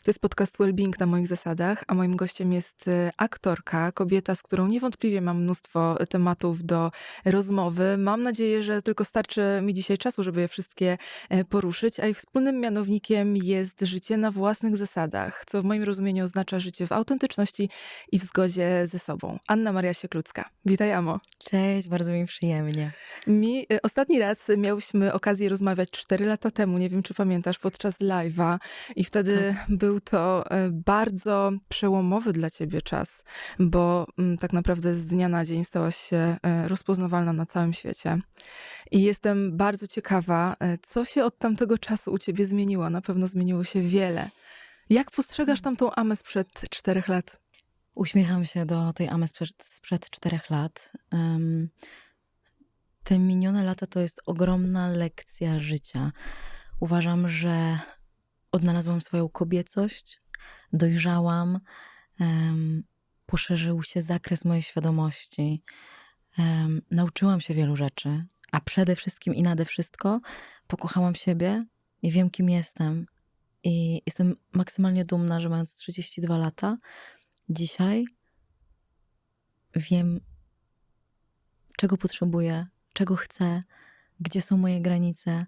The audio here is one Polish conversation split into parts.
To jest podcast Wellbeing na moich zasadach, a moim gościem jest aktorka, kobieta, z którą niewątpliwie mam mnóstwo tematów do rozmowy. Mam nadzieję, że tylko starczy mi dzisiaj czasu, żeby je wszystkie poruszyć, a ich wspólnym mianownikiem jest życie na własnych zasadach, co w moim rozumieniu oznacza życie w autentyczności i w zgodzie ze sobą. Anna Maria Sieklucka. Witaj, Amo. Cześć, bardzo mi przyjemnie. Ostatni raz miałyśmy okazję rozmawiać 4 lata temu, nie wiem czy pamiętasz, podczas live'a i wtedy był to bardzo przełomowy dla ciebie czas, bo tak naprawdę z dnia na dzień stałaś się rozpoznawalna na całym świecie. I jestem bardzo ciekawa, co się od tamtego czasu u ciebie zmieniło. Na pewno zmieniło się wiele. Jak postrzegasz tamtą Amę sprzed 4 lat? Uśmiecham się do tej Amy sprzed 4 lat. Te minione lata to jest ogromna lekcja życia. Uważam, że odnalazłam swoją kobiecość, dojrzałam, poszerzył się zakres mojej świadomości. Nauczyłam się wielu rzeczy, a przede wszystkim i nade wszystko pokochałam siebie i wiem, kim jestem. I jestem maksymalnie dumna, że mając 32 lata, dzisiaj wiem, czego potrzebuję, czego chcę, gdzie są moje granice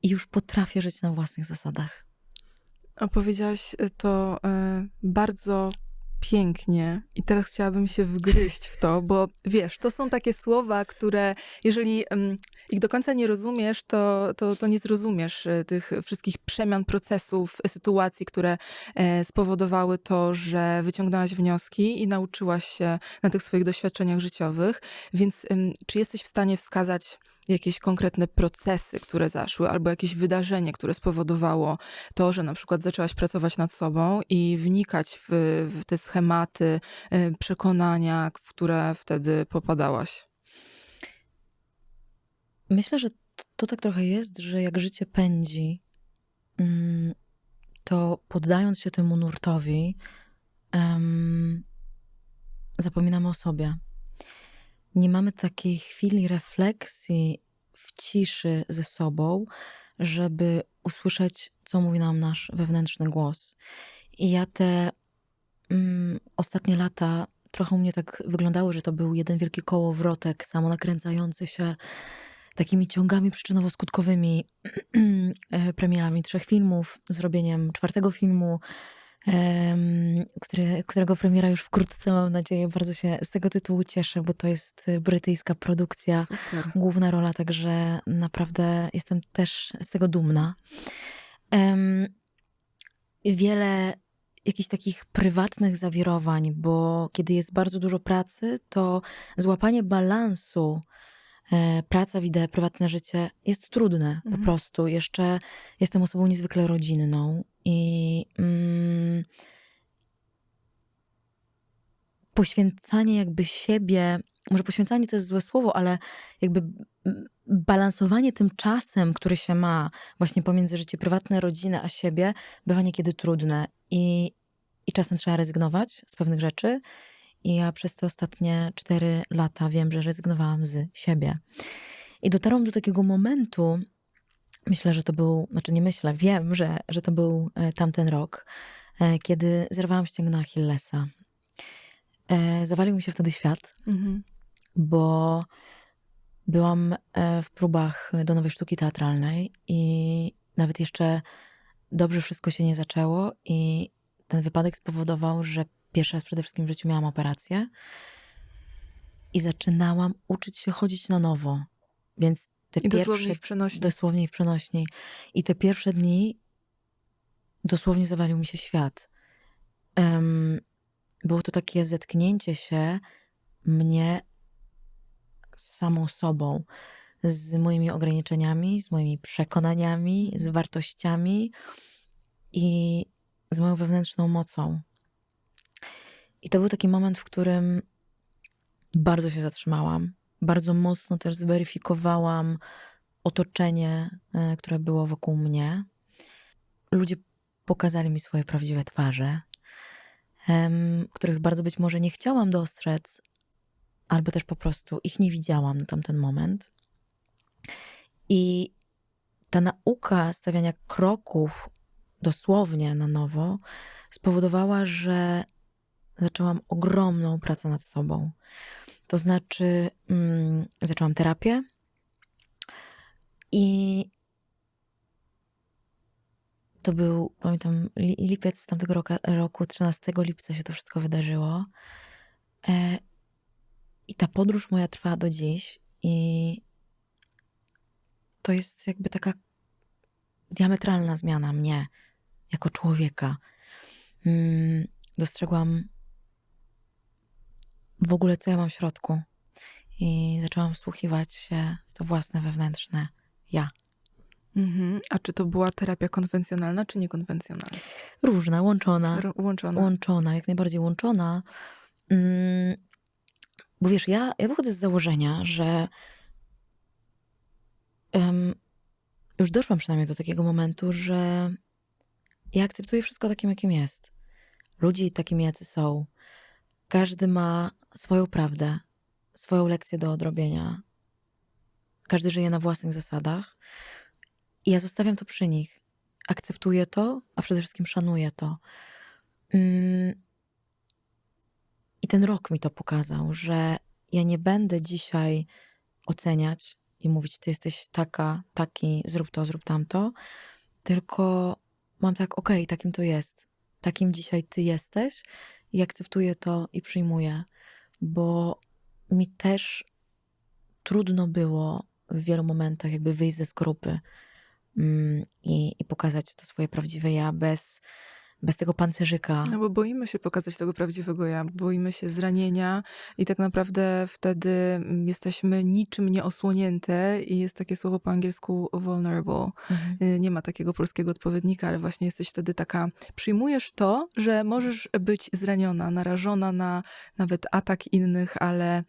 i już potrafię żyć na własnych zasadach. Opowiedziałaś to bardzo pięknie i teraz chciałabym się wgryźć w to, bo wiesz, to są takie słowa, które jeżeli ich do końca nie rozumiesz, to nie zrozumiesz tych wszystkich przemian, procesów, sytuacji, które spowodowały to, że wyciągnęłaś wnioski i nauczyłaś się na tych swoich doświadczeniach życiowych. Więc czy jesteś w stanie wskazać jakieś konkretne procesy, które zaszły, albo jakieś wydarzenie, które spowodowało to, że na przykład zaczęłaś pracować nad sobą i wnikać w te schematy, przekonania, w które wtedy popadałaś? Myślę, że to tak trochę jest, że jak życie pędzi, to poddając się temu nurtowi, zapominamy o sobie. Nie mamy takiej chwili refleksji w ciszy ze sobą, żeby usłyszeć, co mówi nam nasz wewnętrzny głos. I ja te ostatnie lata trochę u mnie tak wyglądały, że to był jeden wielki kołowrotek samonakręcający się takimi ciągami przyczynowo-skutkowymi, premierami 3 filmów, zrobieniem 4 filmu, którego premiera już wkrótce, mam nadzieję. Bardzo się z tego tytułu cieszę, bo to jest brytyjska produkcja, Super. główna rola, także naprawdę jestem też z tego dumna. Wiele jakichś takich prywatnych zawirowań, bo kiedy jest bardzo dużo pracy, to złapanie balansu praca, wideo, prywatne życie jest trudne po prostu. Jeszcze jestem osobą niezwykle rodzinną i poświęcanie jakby siebie, może poświęcanie to jest złe słowo, ale jakby balansowanie tym czasem, który się ma właśnie pomiędzy życie prywatne, rodzinę, a siebie, bywa niekiedy trudne i czasem trzeba rezygnować z pewnych rzeczy. I ja przez te ostatnie 4 lata wiem, że rezygnowałam z siebie. I dotarłam do takiego momentu, myślę, że to był, znaczy nie myślę, wiem, że to był tamten rok, kiedy zerwałam ścięgno Achillesa. Zawalił mi się wtedy świat, bo byłam w próbach do nowej sztuki teatralnej i nawet jeszcze dobrze wszystko się nie zaczęło i ten wypadek spowodował, że pierwszy raz przede wszystkim w życiu miałam operację i zaczynałam uczyć się chodzić na nowo. Więc te Dosłownie w przenośni. Dosłownie w przenośni. I te pierwsze dni dosłownie zawalił mi się świat. Było to takie zetknięcie się mnie z samą sobą, z moimi ograniczeniami, z moimi przekonaniami, z wartościami i z moją wewnętrzną mocą. I to był taki moment, w którym bardzo się zatrzymałam. Bardzo mocno też zweryfikowałam otoczenie, które było wokół mnie. Ludzie pokazali mi swoje prawdziwe twarze, których bardzo być może nie chciałam dostrzec, albo też po prostu ich nie widziałam na tamten moment. I ta nauka stawiania kroków dosłownie na nowo, spowodowała, że zaczęłam ogromną pracę nad sobą. To znaczy, zaczęłam terapię i to był, pamiętam, lipiec tamtego roku, 13 lipca się to wszystko wydarzyło. I ta podróż moja trwa do dziś i to jest jakby taka diametralna zmiana mnie jako człowieka. Dostrzegłam w ogóle, co ja mam w środku i zaczęłam wsłuchiwać się w to własne wewnętrzne ja. A czy to była terapia konwencjonalna, czy niekonwencjonalna? Różna, łączona. Łączona. Jak najbardziej łączona. Bo wiesz, ja wychodzę z założenia, że już doszłam przynajmniej do takiego momentu, że ja akceptuję wszystko takim, jakim jest. Ludzi takimi, jacy są. Każdy ma swoją prawdę, swoją lekcję do odrobienia. Każdy żyje na własnych zasadach. I ja zostawiam to przy nich. Akceptuję to, a przede wszystkim szanuję to. I ten rok mi to pokazał, że ja nie będę dzisiaj oceniać i mówić, ty jesteś taka, taki, zrób to, zrób tamto, tylko mam tak, okej, takim to jest. Takim dzisiaj ty jesteś i akceptuję to i przyjmuję, bo mi też trudno było w wielu momentach jakby wyjść ze skorupy i pokazać to swoje prawdziwe ja bez tego pancerzyka. No bo boimy się pokazać tego prawdziwego ja, boimy się zranienia i tak naprawdę wtedy jesteśmy niczym nieosłonięte i jest takie słowo po angielsku vulnerable. Nie ma takiego polskiego odpowiednika, ale właśnie jesteś wtedy taka, przyjmujesz to, że możesz być zraniona, narażona na nawet atak innych, ale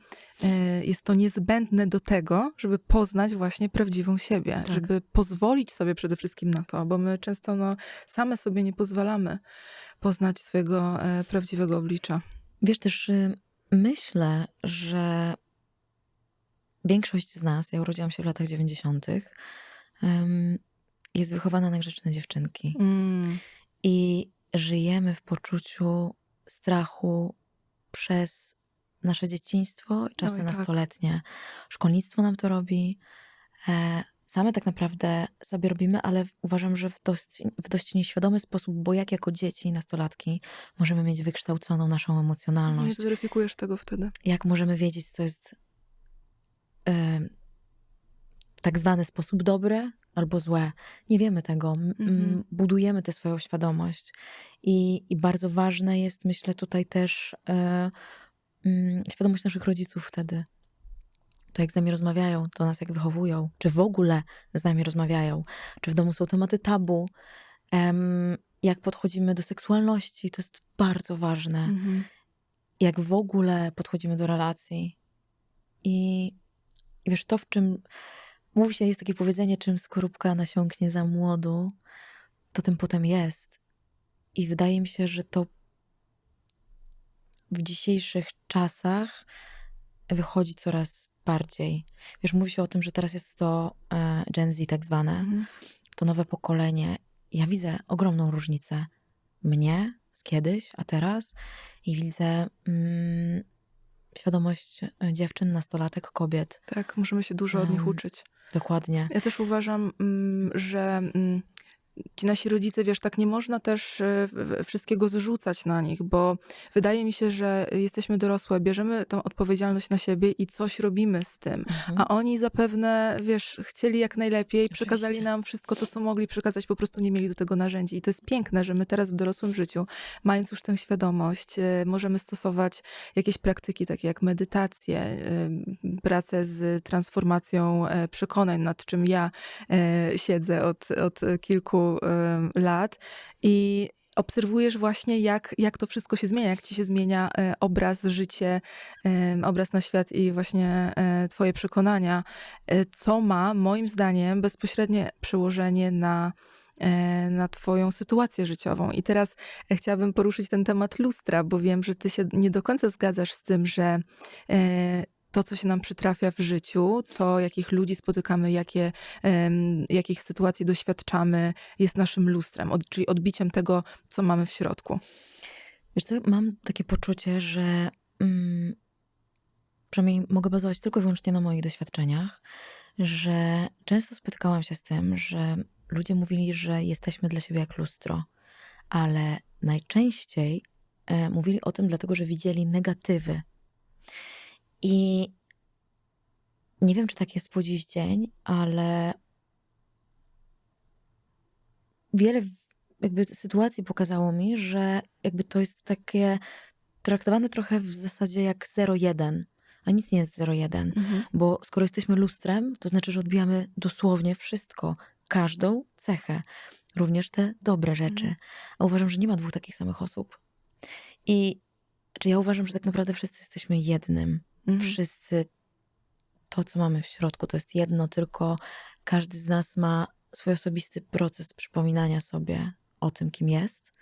jest to niezbędne do tego, żeby poznać właśnie prawdziwą siebie, Tak. żeby pozwolić sobie przede wszystkim na to, bo my często same sobie nie pozwalamy poznać swojego prawdziwego oblicza. Wiesz, też myślę, że większość z nas, ja urodziłam się w latach 90., jest wychowana na grzeczne dziewczynki. I żyjemy w poczuciu strachu przez nasze dzieciństwo i czasy Oj, tak. nastoletnie. Szkolnictwo nam to robi. Same tak naprawdę sobie robimy, ale uważam, że w dość nieświadomy sposób, bo jak jako dzieci i nastolatki możemy mieć wykształconą naszą emocjonalność. Nie zweryfikujesz tego wtedy. Jak możemy wiedzieć, co jest tak zwany sposób dobry albo złe. Nie wiemy tego. Budujemy tę swoją świadomość. I bardzo ważne jest, myślę, tutaj też świadomość naszych rodziców wtedy. To jak z nami rozmawiają, to nas jak wychowują, czy w ogóle z nami rozmawiają, czy w domu są tematy tabu, jak podchodzimy do seksualności, to jest bardzo ważne. Jak w ogóle podchodzimy do relacji. I wiesz, to w czym, mówi się, jest takie powiedzenie, czym skorupka nasiąknie za młodu, to tym potem jest. I wydaje mi się, że to w dzisiejszych czasach wychodzi coraz bardziej. Wiesz, mówi się o tym, że teraz jest to Gen Z tak zwane, to nowe pokolenie. Ja widzę ogromną różnicę mnie z kiedyś, a teraz i widzę świadomość dziewczyn, nastolatek, kobiet. Tak, możemy się dużo od nich uczyć. Dokładnie. Ja też uważam, że ci nasi rodzice, wiesz, tak nie można też wszystkiego zrzucać na nich, bo wydaje mi się, że jesteśmy dorosłe, bierzemy tą odpowiedzialność na siebie i coś robimy z tym. A oni zapewne, wiesz, chcieli jak najlepiej, przekazali nam wszystko to, co mogli przekazać, po prostu nie mieli do tego narzędzi. I to jest piękne, że my teraz w dorosłym życiu, mając już tę świadomość, możemy stosować jakieś praktyki, takie jak medytację, pracę z transformacją przekonań, nad czym ja siedzę od kilku lat i obserwujesz właśnie, jak to wszystko się zmienia, jak ci się zmienia obraz, życie, obraz na świat i właśnie twoje przekonania, co ma moim zdaniem bezpośrednie przełożenie na twoją sytuację życiową. I teraz chciałabym poruszyć ten temat lustra, bo wiem, że ty się nie do końca zgadzasz z tym, że to, co się nam przytrafia w życiu, to jakich ludzi spotykamy, jakich sytuacji doświadczamy, jest naszym lustrem, czyli odbiciem tego, co mamy w środku. Wiesz co, mam takie poczucie, że przynajmniej mogę bazować tylko i wyłącznie na moich doświadczeniach, że często spotykałam się z tym, że ludzie mówili, że jesteśmy dla siebie jak lustro, ale najczęściej mówili o tym dlatego, że widzieli negatywy. I nie wiem, czy tak jest po dziś dzień, ale wiele jakby sytuacji pokazało mi, że jakby to jest takie traktowane trochę w zasadzie jak 0-1, a nic nie jest 0-1, bo skoro jesteśmy lustrem, to znaczy, że odbijamy dosłownie wszystko, każdą cechę, również te dobre rzeczy. A uważam, że nie ma dwóch takich samych osób. I czy ja uważam, że tak naprawdę wszyscy jesteśmy jednym. Wszyscy to, co mamy w środku, to jest jedno, tylko każdy z nas ma swój osobisty proces przypominania sobie o tym, kim jest,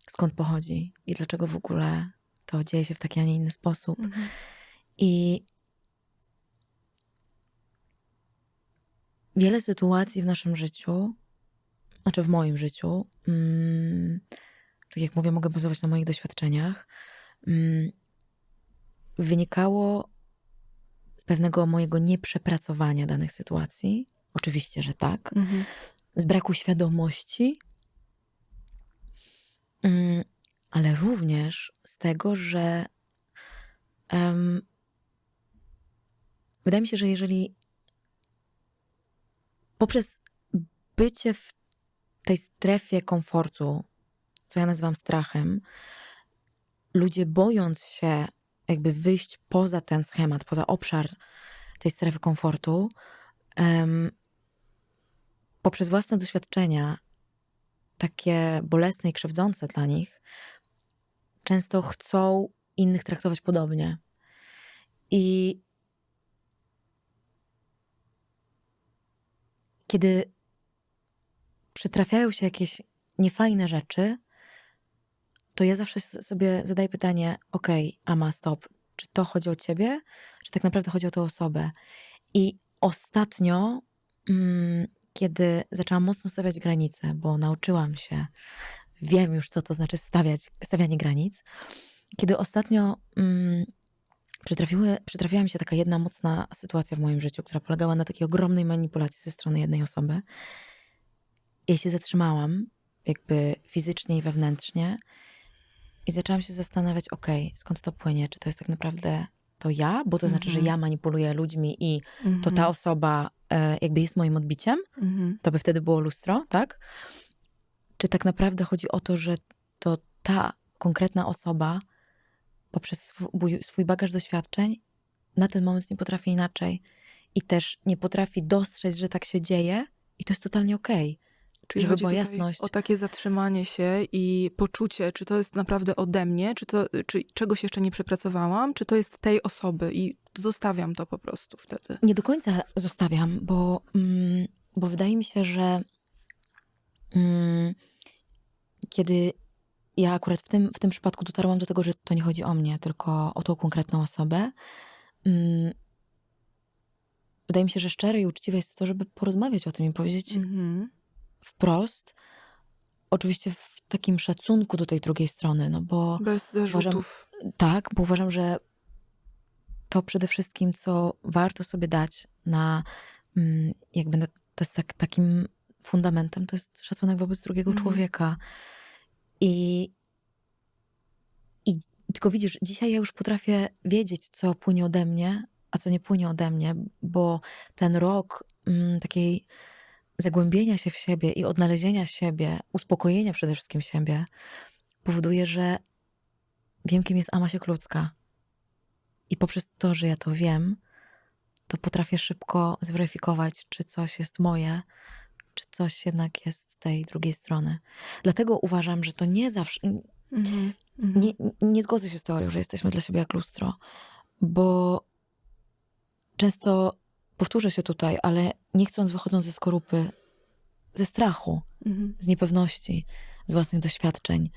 skąd pochodzi i dlaczego w ogóle to dzieje się w taki, a nie inny sposób. I wiele sytuacji w naszym życiu, znaczy w moim życiu, tak jak mówię, mogę bazować na moich doświadczeniach, wynikało z pewnego mojego nieprzepracowania danych sytuacji. Oczywiście, że tak. Z braku świadomości, ale również z tego, że wydaje mi się, że jeżeli poprzez bycie w tej strefie komfortu, co ja nazywam strachem, ludzie bojąc się jakby wyjść poza ten schemat, poza obszar tej strefy komfortu, poprzez własne doświadczenia, takie bolesne i krzywdzące dla nich, często chcą innych traktować podobnie. I kiedy przytrafiają się jakieś niefajne rzeczy, to ja zawsze sobie zadaję pytanie, okej, Ama, stop, czy to chodzi o ciebie, czy tak naprawdę chodzi o tę osobę? I ostatnio, kiedy zaczęłam mocno stawiać granice, bo nauczyłam się, wiem już, co to znaczy stawianie granic, kiedy ostatnio przytrafiła mi się taka jedna mocna sytuacja w moim życiu, która polegała na takiej ogromnej manipulacji ze strony jednej osoby. Ja się zatrzymałam, jakby fizycznie i wewnętrznie, i zaczęłam się zastanawiać, skąd to płynie? Czy to jest tak naprawdę to ja? Bo to znaczy, że ja manipuluję ludźmi i to ta osoba jakby jest moim odbiciem? To by wtedy było lustro, tak? Czy tak naprawdę chodzi o to, że to ta konkretna osoba poprzez swój bagaż doświadczeń na ten moment nie potrafi inaczej i też nie potrafi dostrzec, że tak się dzieje i to jest totalnie okej. Czyli żeby chodzi była tutaj jasność. o takie zatrzymanie się i poczucie, czy to jest naprawdę ode mnie, czy czegoś jeszcze nie przepracowałam, czy to jest tej osoby i zostawiam to po prostu wtedy. Nie do końca zostawiam, bo wydaje mi się, że kiedy ja akurat w tym przypadku dotarłam do tego, że to nie chodzi o mnie, tylko o tą konkretną osobę, wydaje mi się, że szczere i uczciwe jest to, żeby porozmawiać o tym i powiedzieć wprost, oczywiście w takim szacunku do tej drugiej strony, no bo Bez zarzutów. bo uważam, że to przede wszystkim, co warto sobie dać to jest takim fundamentem, to jest szacunek wobec drugiego człowieka. I tylko widzisz, dzisiaj ja już potrafię wiedzieć, co płynie ode mnie, a co nie płynie ode mnie, bo ten rok takiej zagłębienia się w siebie i odnalezienia siebie, uspokojenia przede wszystkim siebie, powoduje, że wiem, kim jest Ama Sieklucka. I poprzez to, że ja to wiem, to potrafię szybko zweryfikować, czy coś jest moje, czy coś jednak jest z tej drugiej strony. Dlatego uważam, że to nie zawsze... Nie zgodzę się z teorią, że jesteśmy dla siebie jak lustro, bo często powtórzę się tutaj, ale nie chcąc, wychodząc ze skorupy, ze strachu, z niepewności, z własnych doświadczeń,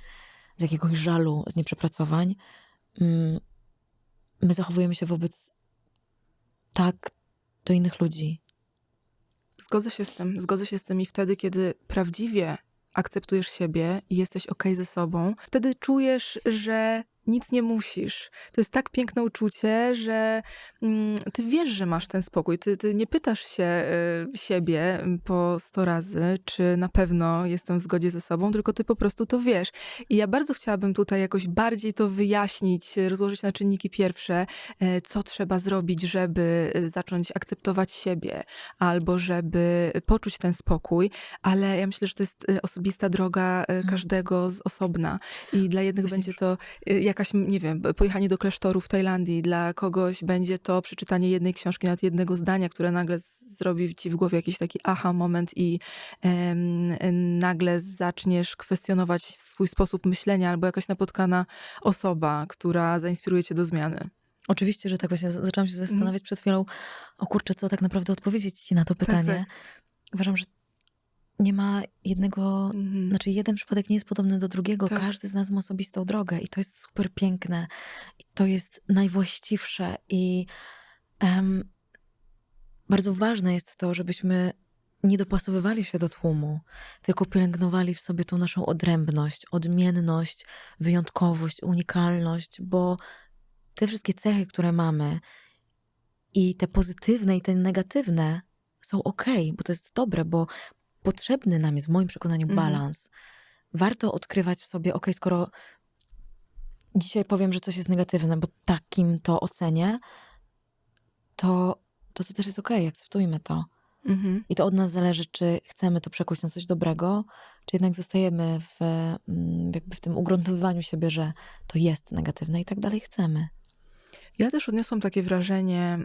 z jakiegoś żalu, z nieprzepracowań, my zachowujemy się wobec tak do innych ludzi. Zgodzę się z tym i wtedy, kiedy prawdziwie akceptujesz siebie i jesteś okej ze sobą, wtedy czujesz, że nic nie musisz. To jest tak piękne uczucie, że ty wiesz, że masz ten spokój. Ty nie pytasz się siebie po 100 razy, czy na pewno jestem w zgodzie ze sobą, tylko ty po prostu to wiesz. I ja bardzo chciałabym tutaj jakoś bardziej to wyjaśnić, rozłożyć na czynniki pierwsze, co trzeba zrobić, żeby zacząć akceptować siebie, albo żeby poczuć ten spokój, ale ja myślę, że to jest osobista droga każdego z osobna. I dla jednych Właśnie będzie to jakaś, nie wiem, pojechanie do klasztoru w Tajlandii, dla kogoś będzie to przeczytanie jednej książki, nawet jednego zdania, które nagle zrobi ci w głowie jakiś taki aha moment i nagle zaczniesz kwestionować swój sposób myślenia, albo jakaś napotkana osoba, która zainspiruje cię do zmiany. Oczywiście, że tak. Właśnie zaczęłam się zastanawiać przed chwilą, o kurczę, co tak naprawdę odpowiedzieć ci na to pytanie. tak. Uważam, że nie ma jednego, Mhm. znaczy jeden przypadek nie jest podobny do drugiego. Tak. Każdy z nas ma osobistą drogę i to jest super piękne. I to jest najwłaściwsze i bardzo ważne jest to, żebyśmy nie dopasowywali się do tłumu, tylko pielęgnowali w sobie tą naszą odrębność, odmienność, wyjątkowość, unikalność, bo te wszystkie cechy, które mamy i te pozytywne i te negatywne są okej, bo to jest dobre, bo potrzebny nam jest w moim przekonaniu balans. Warto odkrywać w sobie, skoro dzisiaj powiem, że coś jest negatywne, bo takim to ocenię, to też jest okej, akceptujmy to. I to od nas zależy, czy chcemy to przekuć na coś dobrego, czy jednak zostajemy jakby w tym ugruntowywaniu siebie, że to jest negatywne i tak dalej chcemy. Ja też odniosłam takie wrażenie,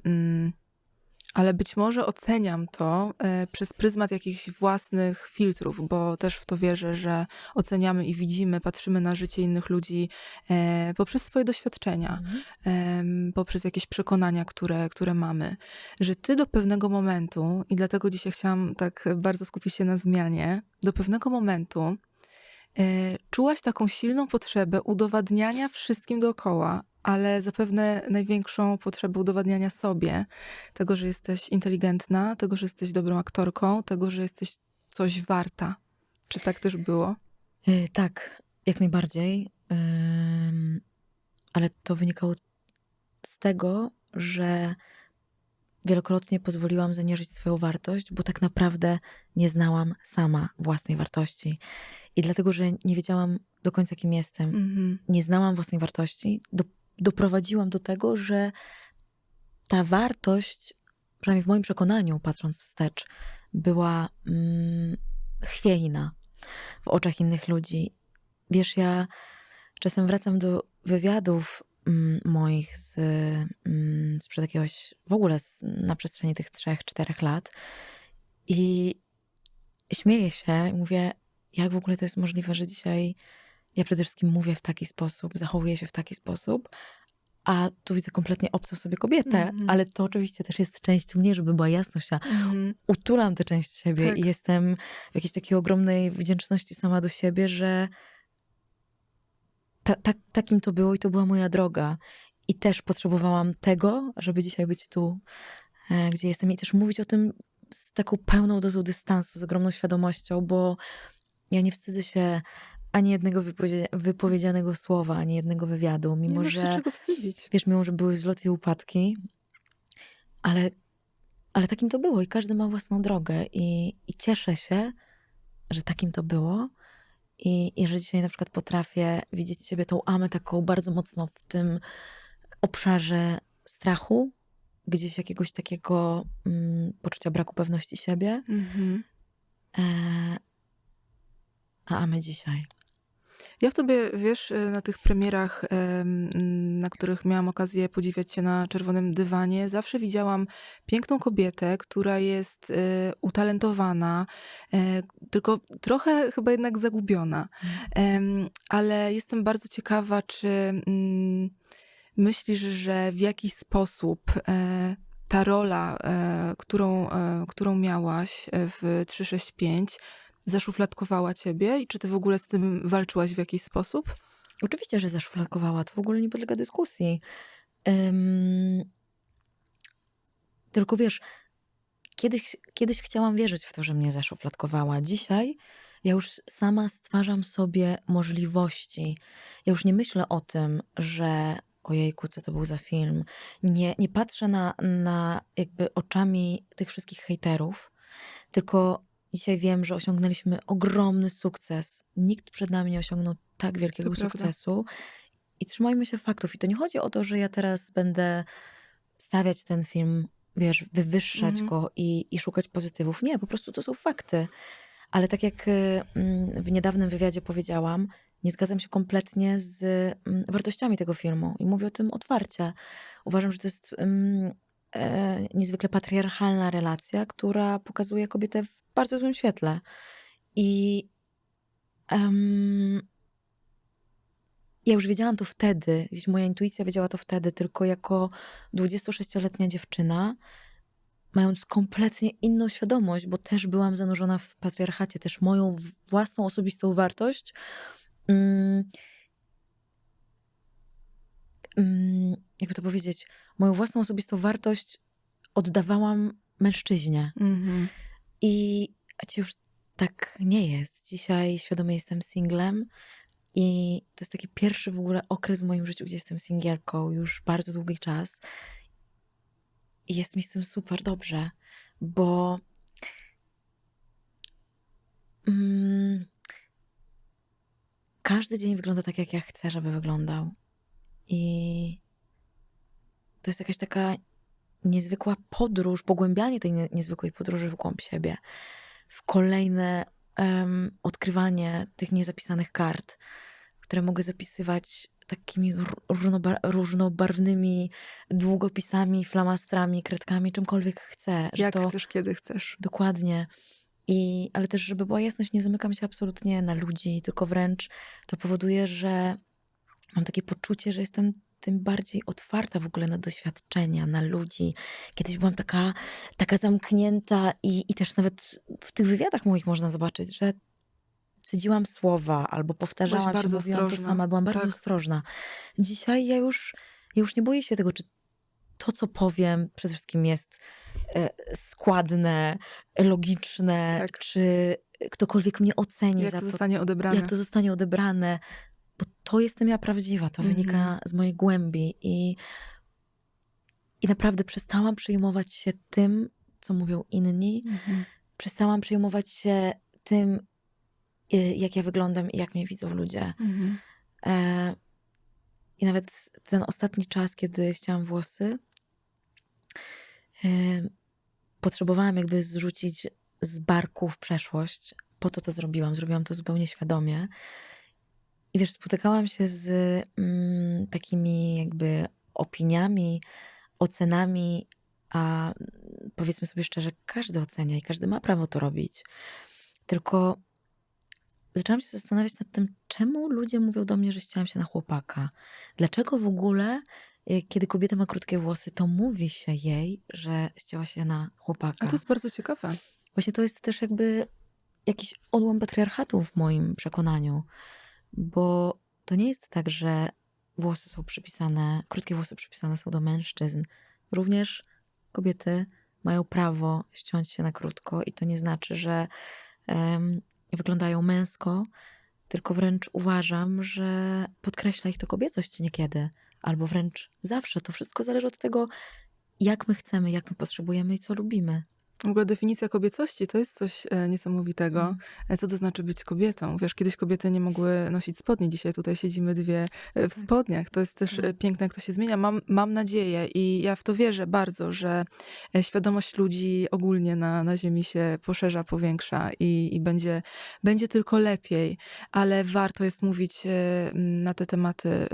ale być może oceniam to przez pryzmat jakichś własnych filtrów, bo też w to wierzę, że oceniamy i widzimy, patrzymy na życie innych ludzi poprzez swoje doświadczenia, poprzez jakieś przekonania, które mamy. Że ty do pewnego momentu, i dlatego dzisiaj chciałam tak bardzo skupić się na zmianie, do pewnego momentu czułaś taką silną potrzebę udowadniania wszystkim dookoła, ale zapewne największą potrzebę udowadniania sobie, tego, że jesteś inteligentna, tego, że jesteś dobrą aktorką, tego, że jesteś coś warta. Czy tak też było? Tak, jak najbardziej. Ale to wynikało z tego, że wielokrotnie pozwoliłam zaniżyć swoją wartość, bo tak naprawdę nie znałam sama własnej wartości. I dlatego, że nie wiedziałam do końca, kim jestem, nie znałam własnej wartości, doprowadziłam do tego, że ta wartość, przynajmniej w moim przekonaniu, patrząc wstecz, była chwiejna w oczach innych ludzi. Wiesz, ja czasem wracam do wywiadów moich sprzed jakiegoś, w ogóle na przestrzeni tych 3-4 lat i śmieję się i mówię, jak w ogóle to jest możliwe, że dzisiaj ja przede wszystkim mówię w taki sposób, zachowuję się w taki sposób, a tu widzę kompletnie obcą sobie kobietę, ale to oczywiście też jest część mnie, żeby była jasność. Ja utulam tę część siebie Tak. i jestem w jakiejś takiej ogromnej wdzięczności sama do siebie, że takim to było i to była moja droga. I też potrzebowałam tego, żeby dzisiaj być tu, gdzie jestem i też mówić o tym z taką pełną dozą dystansu, z ogromną świadomością, bo ja nie wstydzę się ani jednego wypowiedzianego słowa, ani jednego wywiadu, mimo Nie masz się że, czego wstydzić. wiesz, mimo że były wzloty i upadki, ale takim to było i każdy ma własną drogę i cieszę się, że takim to było i że dzisiaj na przykład potrafię widzieć siebie, tą Amę taką bardzo mocno w tym obszarze strachu, gdzieś jakiegoś takiego poczucia braku pewności siebie, a Amę dzisiaj. Ja w tobie, wiesz, na tych premierach, na których miałam okazję podziwiać cię na czerwonym dywanie, zawsze widziałam piękną kobietę, która jest utalentowana, tylko trochę chyba jednak zagubiona. Ale jestem bardzo ciekawa, czy myślisz, że w jakiś sposób ta rola, którą miałaś w 365 zaszufladkowała ciebie i czy ty w ogóle z tym walczyłaś w jakiś sposób? Oczywiście, że zaszufladkowała. To w ogóle nie podlega dyskusji. Tylko wiesz, kiedyś chciałam wierzyć w to, że mnie zaszufladkowała. Dzisiaj ja już sama stwarzam sobie możliwości. Ja już nie myślę o tym, że ojejku, co to był za film. Nie patrzę na jakby oczami tych wszystkich hejterów, tylko dzisiaj wiem, że osiągnęliśmy ogromny sukces. Nikt przed nami nie osiągnął tak To wielkiego prawda. sukcesu. I trzymajmy się faktów. I to nie chodzi o to, że ja teraz będę stawiać ten film, wiesz, wywyższać Mhm. go i szukać pozytywów. Nie, po prostu to są fakty. Ale tak jak w niedawnym wywiadzie powiedziałam, nie zgadzam się kompletnie z wartościami tego filmu. I mówię o tym otwarcie. Uważam, że to jest niezwykle patriarchalna relacja, która pokazuje kobietę w bardzo złym świetle. I em, ja już wiedziałam to wtedy, gdzieś moja intuicja wiedziała to wtedy, tylko jako 26-letnia dziewczyna, mając kompletnie inną świadomość, bo też byłam zanurzona w patriarchacie, też moją własną osobistą wartość, mm, jakby to powiedzieć, moją własną osobistą wartość oddawałam mężczyźnie. Mhm. A ci już tak nie jest. Dzisiaj świadomie jestem singlem i to jest taki pierwszy w ogóle okres w moim życiu, gdzie jestem singielką już bardzo długi czas. I jest mi z tym super dobrze, bo każdy dzień wygląda tak, jak ja chcę, żeby wyglądał. I to jest jakaś taka niezwykła podróż, pogłębianie tej niezwykłej podróży w głąb siebie, w kolejne odkrywanie tych niezapisanych kart, które mogę zapisywać takimi różnobarwnymi długopisami, flamastrami, kredkami, czymkolwiek chcę. Że Jak to chcesz, kiedy chcesz. dokładnie. Ale też, żeby była jasność, nie zamykam się absolutnie na ludzi, tylko wręcz to powoduje, że mam takie poczucie, że jestem tym bardziej otwarta w ogóle na doświadczenia, na ludzi. Kiedyś byłam taka zamknięta i też nawet w tych wywiadach moich można zobaczyć, że cedziłam słowa albo Byłaś powtarzałam się, bardzo mówiłam to ostrożna. sama, byłam bardzo Tak. ostrożna. Dzisiaj ja już nie boję się tego, czy to, co powiem, przede wszystkim jest składne, logiczne, Tak. czy ktokolwiek mnie oceni Jak za to to, zostanie odebrane. jak to zostanie odebrane, bo to jestem ja prawdziwa, to wynika z mojej głębi i naprawdę przestałam przejmować się tym, co mówią inni, przestałam przejmować się tym, jak ja wyglądam i jak mnie widzą ludzie. I nawet ten ostatni czas, kiedy ścięłam włosy, potrzebowałam jakby zrzucić z barku w przeszłość. Po to zrobiłam. Zrobiłam to zupełnie świadomie. I wiesz, spotykałam się z takimi jakby opiniami, ocenami, a powiedzmy sobie szczerze, każdy ocenia i każdy ma prawo to robić. Tylko zaczęłam się zastanawiać nad tym, czemu ludzie mówią do mnie, że ścięłam się na chłopaka. Dlaczego w ogóle, kiedy kobieta ma krótkie włosy, to mówi się jej, że ścięła się na chłopaka. A to jest bardzo ciekawe. Właśnie to jest też jakby jakiś odłam patriarchatu w moim przekonaniu. Bo to nie jest tak, że krótkie włosy przypisane są do mężczyzn. Również kobiety mają prawo ściąć się na krótko i to nie znaczy, że wyglądają męsko, tylko wręcz uważam, że podkreśla ich to kobiecość niekiedy. Albo wręcz zawsze. To wszystko zależy od tego, jak my chcemy, jak my potrzebujemy i co lubimy. W ogóle definicja kobiecości to jest coś niesamowitego. Co to znaczy być kobietą? Wiesz, kiedyś kobiety nie mogły nosić spodni. Dzisiaj tutaj siedzimy dwie w spodniach. To jest też piękne, jak to się zmienia. Mam nadzieję i ja w to wierzę bardzo, że świadomość ludzi ogólnie na ziemi się poszerza, powiększa i będzie tylko lepiej. Ale warto jest mówić na te tematy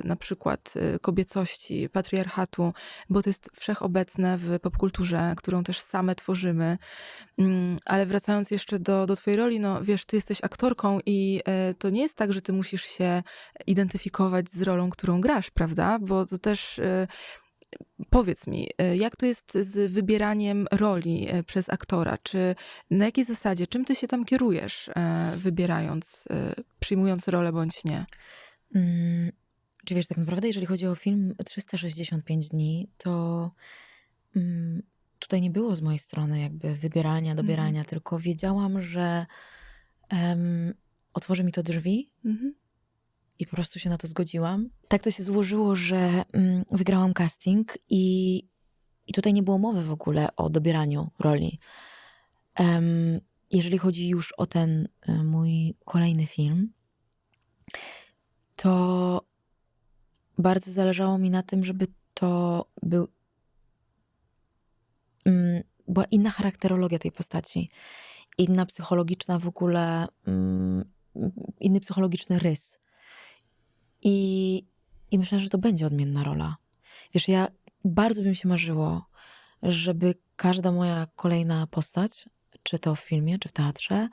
na przykład kobiecości, patriarchatu, bo to jest wszechobecne w popkulturze, którą też same tworzymy. Ale wracając jeszcze do twojej roli, no wiesz, ty jesteś aktorką i to nie jest tak, że ty musisz się identyfikować z rolą, którą grasz, prawda? Bo to też powiedz mi, jak to jest z wybieraniem roli przez aktora? Czy na jakiej zasadzie, czym ty się tam kierujesz, wybierając, przyjmując rolę bądź nie? Czy wiesz, tak naprawdę, jeżeli chodzi o film 365 dni, to tutaj nie było z mojej strony jakby wybierania, dobierania, tylko wiedziałam, że otworzy mi to drzwi i po prostu się na to zgodziłam. Tak to się złożyło, że wygrałam casting i tutaj nie było mowy w ogóle o dobieraniu roli. Jeżeli chodzi już o ten mój kolejny film, to bardzo zależało mi na tym, żeby to była inna charakterologia tej postaci. Inna psychologiczna w ogóle, inny psychologiczny rys. I myślę, że to będzie odmienna rola. Wiesz, ja bardzo by mi się marzyło, żeby każda moja kolejna postać, czy to w filmie, czy w teatrze,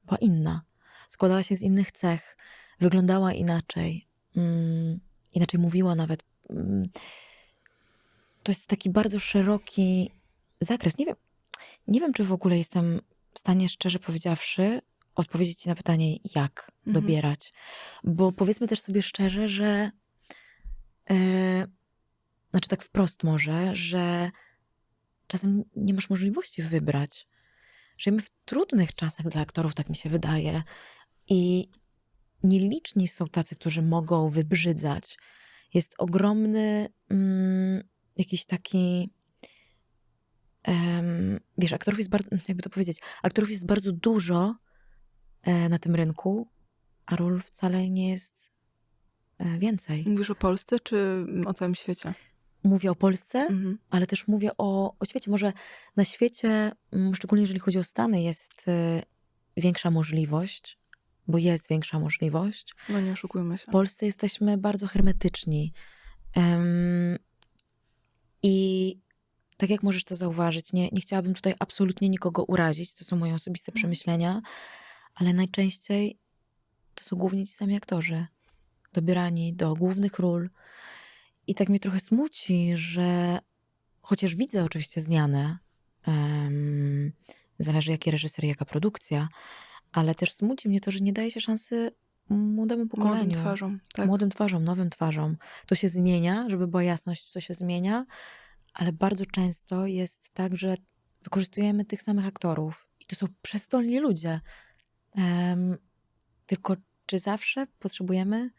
była inna. Składała się z innych cech, wyglądała inaczej, inaczej mówiła nawet. To jest taki bardzo szeroki zakres. Nie wiem, czy w ogóle jestem w stanie, szczerze powiedziawszy, odpowiedzieć ci na pytanie, jak dobierać. Bo powiedzmy też sobie szczerze, że znaczy tak wprost może, że czasem nie masz możliwości wybrać. Żyjemy w trudnych czasach dla aktorów, tak mi się wydaje. I nieliczni są tacy, którzy mogą wybrzydzać. Jest ogromny jakiś taki... wiesz, aktorów jest bardzo, jakby to powiedzieć, aktorów jest bardzo dużo na tym rynku, a ról wcale nie jest więcej. Mówisz o Polsce czy o całym świecie? Mówię o Polsce, ale też mówię o świecie. Może na świecie, szczególnie jeżeli chodzi o Stany, jest większa możliwość, bo jest większa możliwość. No nie oszukujmy się. W Polsce jesteśmy bardzo hermetyczni. I tak jak możesz to zauważyć, nie chciałabym tutaj absolutnie nikogo urazić, to są moje osobiste przemyślenia, ale najczęściej to są głównie ci sami aktorzy, dobierani do głównych ról. I tak mnie trochę smuci, że chociaż widzę oczywiście zmianę, zależy jaki reżyser, jaka produkcja, ale też smuci mnie to, że nie daje się szansy młodemu pokoleniu. Młodym twarzom, tak. Młodym twarzom, nowym twarzom. To się zmienia, żeby była jasność, co się zmienia, ale bardzo często jest tak, że wykorzystujemy tych samych aktorów i to są przestolni ludzie. Tylko czy zawsze potrzebujemy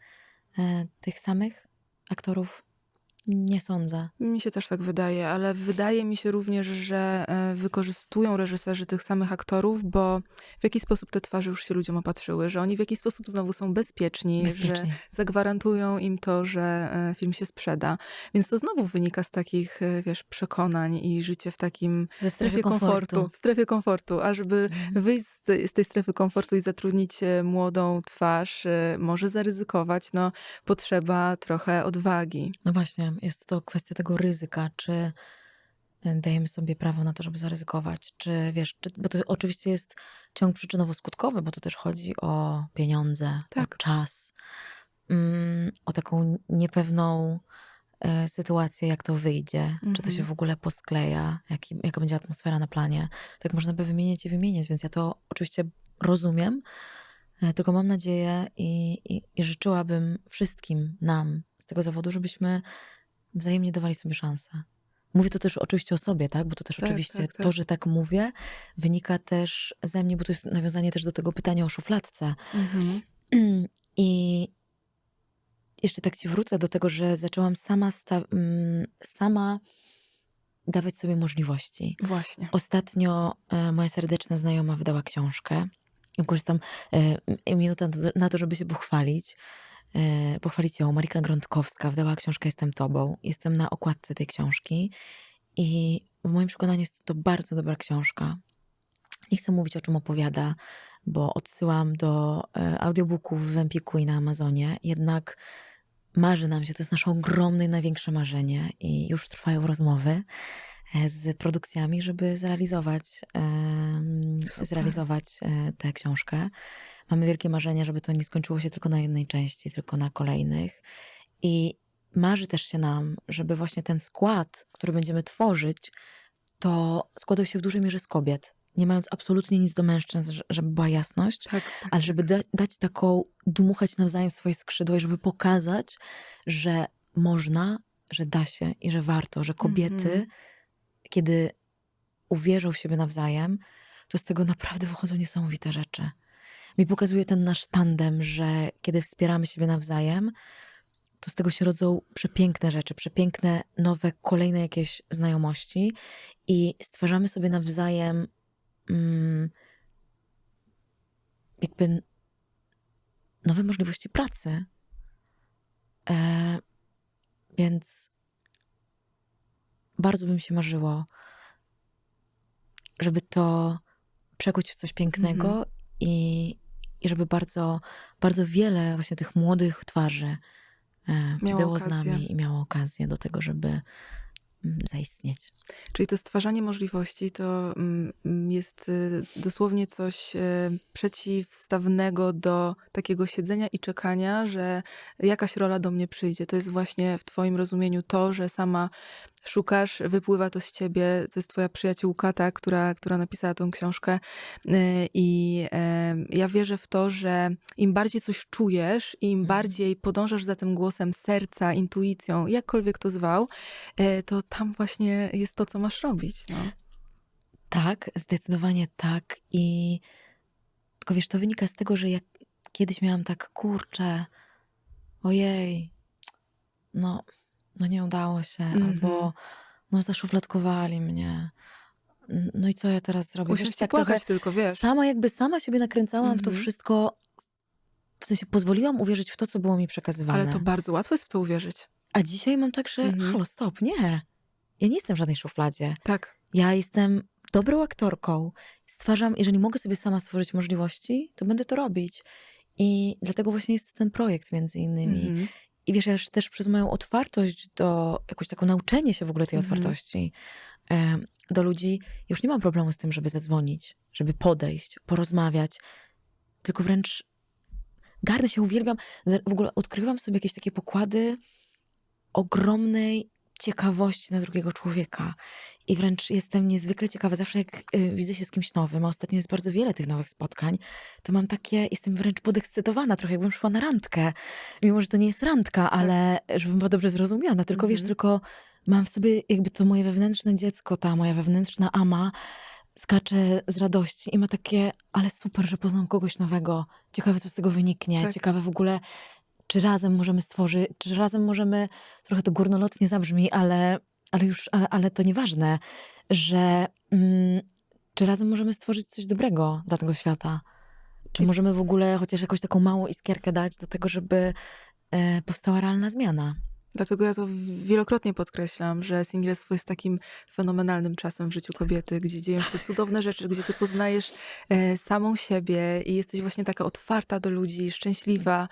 tych samych aktorów? Nie sądzę. Mi się też tak wydaje, ale wydaje mi się również, że wykorzystują reżyserzy tych samych aktorów, bo w jaki sposób te twarze już się ludziom opatrzyły, że oni w jakiś sposób znowu są bezpieczni, że zagwarantują im to, że film się sprzeda. Więc to znowu wynika z takich, wiesz, przekonań i życie w takim strefie komfortu. W strefie komfortu, a żeby wyjść z tej strefy komfortu i zatrudnić młodą twarz, może zaryzykować, no potrzeba trochę odwagi. No właśnie, jest to kwestia tego ryzyka, czy dajemy sobie prawo na to, żeby zaryzykować, czy wiesz, bo to oczywiście jest ciąg przyczynowo-skutkowy, bo to też chodzi o pieniądze, tak. O czas, o taką niepewną sytuację, jak to wyjdzie, czy to się w ogóle poskleja, jaka będzie atmosfera na planie. Tak można by wymieniać i wymieniać, więc ja to oczywiście rozumiem, tylko mam nadzieję i życzyłabym wszystkim nam z tego zawodu, żebyśmy wzajemnie dawali sobie szansę. Mówię to też oczywiście o sobie, tak? Bo to też oczywiście to, że tak mówię, wynika też ze mnie, bo to jest nawiązanie też do tego pytania o szufladce. I jeszcze tak ci wrócę do tego, że zaczęłam sama dawać sobie możliwości. Właśnie. Ostatnio moja serdeczna znajoma wydała książkę. Korzystam minuta na to, żeby się pochwalić. Pochwalić ją. Marika Grądkowska wydała książkę Jestem Tobą. Jestem na okładce tej książki i w moim przekonaniu jest to bardzo dobra książka. Nie chcę mówić, o czym opowiada, bo odsyłam do audiobooków w Empiku i na Amazonie. Jednak marzy nam się, to jest nasze ogromne i największe marzenie i już trwają rozmowy z produkcjami, żeby zrealizować tę książkę. Mamy wielkie marzenia, żeby to nie skończyło się tylko na jednej części, tylko na kolejnych. I marzy też się nam, żeby właśnie ten skład, który będziemy tworzyć, to składał się w dużej mierze z kobiet. Nie mając absolutnie nic do mężczyzn, żeby była jasność, ale żeby dać taką, dmuchać nawzajem swoje skrzydła i żeby pokazać, że można, że da się i że warto, że kobiety, kiedy uwierzą w siebie nawzajem, to z tego naprawdę wychodzą niesamowite rzeczy. Mi pokazuje ten nasz tandem, że kiedy wspieramy siebie nawzajem, to z tego się rodzą przepiękne rzeczy, przepiękne, nowe, kolejne jakieś znajomości i stwarzamy sobie nawzajem jakby nowe możliwości pracy. Więc bardzo by mi się marzyło, żeby to przekuć w coś pięknego i żeby bardzo, bardzo wiele właśnie tych młodych twarzy Miało było z okazję. nami i miało okazję do tego, żeby zaistnieć. Czyli to stwarzanie możliwości to jest dosłownie coś przeciwstawnego do takiego siedzenia i czekania, że jakaś rola do mnie przyjdzie. To jest właśnie w twoim rozumieniu to, że sama szukasz, wypływa to z ciebie, to jest twoja przyjaciółka, ta, która napisała tą książkę. I ja wierzę w to, że im bardziej coś czujesz i im bardziej podążasz za tym głosem serca, intuicją, jakkolwiek to zwał, to tam właśnie jest to, co masz robić. No. Tak, zdecydowanie tak. I tylko wiesz, to wynika z tego, że jak kiedyś miałam tak, kurczę, ojej, no nie udało się, albo no zaszufladkowali mnie. No i co ja teraz zrobię? Wiesz, Usiąść i tak trochę płakać tylko, wiesz. sama siebie nakręcałam w to wszystko, w sensie pozwoliłam uwierzyć w to, co było mi przekazywane. Ale to bardzo łatwo jest w to uwierzyć. A dzisiaj mam tak, że halo, stop, nie. Ja nie jestem w żadnej szufladzie. Tak. Ja jestem dobrą aktorką. Stwarzam, jeżeli mogę sobie sama stworzyć możliwości, to będę to robić. I dlatego właśnie jest ten projekt między innymi. I wiesz, ja też przez moją otwartość do, jakoś taką nauczenie się w ogóle tej otwartości do ludzi, już nie mam problemu z tym, żeby zadzwonić, żeby podejść, porozmawiać. Tylko wręcz garnę się, uwielbiam. W ogóle odkrywam sobie jakieś takie pokłady ogromnej ciekawości na drugiego człowieka. I wręcz jestem niezwykle ciekawa. Zawsze jak widzę się z kimś nowym, a ostatnio jest bardzo wiele tych nowych spotkań, to mam takie, jestem wręcz podekscytowana, trochę jakbym szła na randkę. Mimo, że to nie jest randka, ale żebym była dobrze zrozumiana. Tylko wiesz, tylko mam w sobie jakby to moje wewnętrzne dziecko, ta moja wewnętrzna ama skacze z radości i ma takie, ale super, że poznam kogoś nowego. Ciekawe, co z tego wyniknie. Tak. Ciekawe w ogóle, czy razem możemy stworzyć, czy razem możemy, trochę to górnolotnie zabrzmi, ale to nieważne, że czy razem możemy stworzyć coś dobrego dla tego świata. Czy możemy w ogóle chociaż jakąś taką małą iskierkę dać do tego, żeby powstała realna zmiana. Dlatego ja to wielokrotnie podkreślam, że singielstwo jest takim fenomenalnym czasem w życiu kobiety, gdzie dzieją się cudowne rzeczy, gdzie ty poznajesz samą siebie i jesteś właśnie taka otwarta do ludzi, szczęśliwa,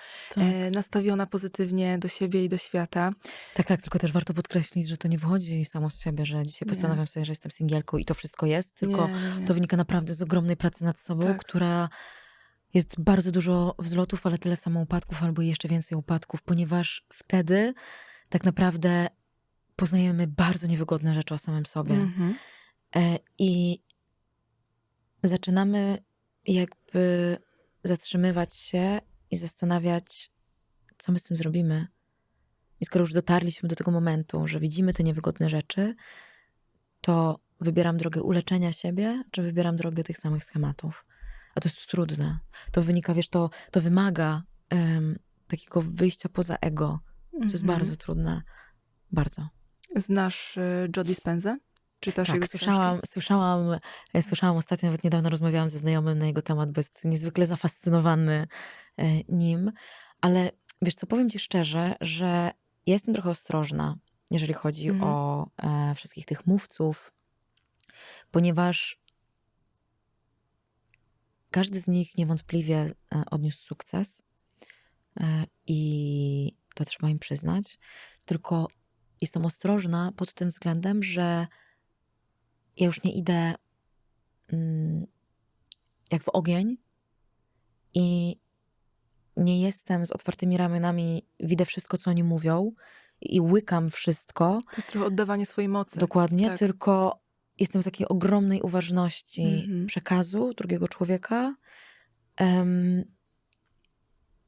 nastawiona pozytywnie do siebie i do świata. Tak, tylko też warto podkreślić, że to nie wychodzi samo z siebie, że dzisiaj postanawiam sobie, że jestem singielką i to wszystko jest, tylko to wynika naprawdę z ogromnej pracy nad sobą, która jest bardzo dużo wzlotów, ale tyle samo upadków, albo jeszcze więcej upadków, ponieważ wtedy tak naprawdę poznajemy bardzo niewygodne rzeczy o samym sobie. I zaczynamy jakby zatrzymywać się i zastanawiać, co my z tym zrobimy. I skoro już dotarliśmy do tego momentu, że widzimy te niewygodne rzeczy, to wybieram drogę uleczenia siebie, czy wybieram drogę tych samych schematów. A to jest trudne. To wynika, wiesz, to wymaga takiego wyjścia poza ego, co jest bardzo trudne. Bardzo. Znasz Joe Dispenzę? Czytasz jego słyszałam ostatnio, nawet niedawno rozmawiałam ze znajomym na jego temat, bo jest niezwykle zafascynowany nim. Ale wiesz co, powiem ci szczerze, że ja jestem trochę ostrożna, jeżeli chodzi o wszystkich tych mówców, ponieważ każdy z nich niewątpliwie odniósł sukces i to trzeba im przyznać. Tylko jestem ostrożna pod tym względem, że ja już nie idę jak w ogień i nie jestem z otwartymi ramionami, widzę wszystko, co oni mówią i łykam wszystko. To jest trochę oddawanie swojej mocy. Dokładnie, tylko jestem w takiej ogromnej uważności przekazu drugiego człowieka.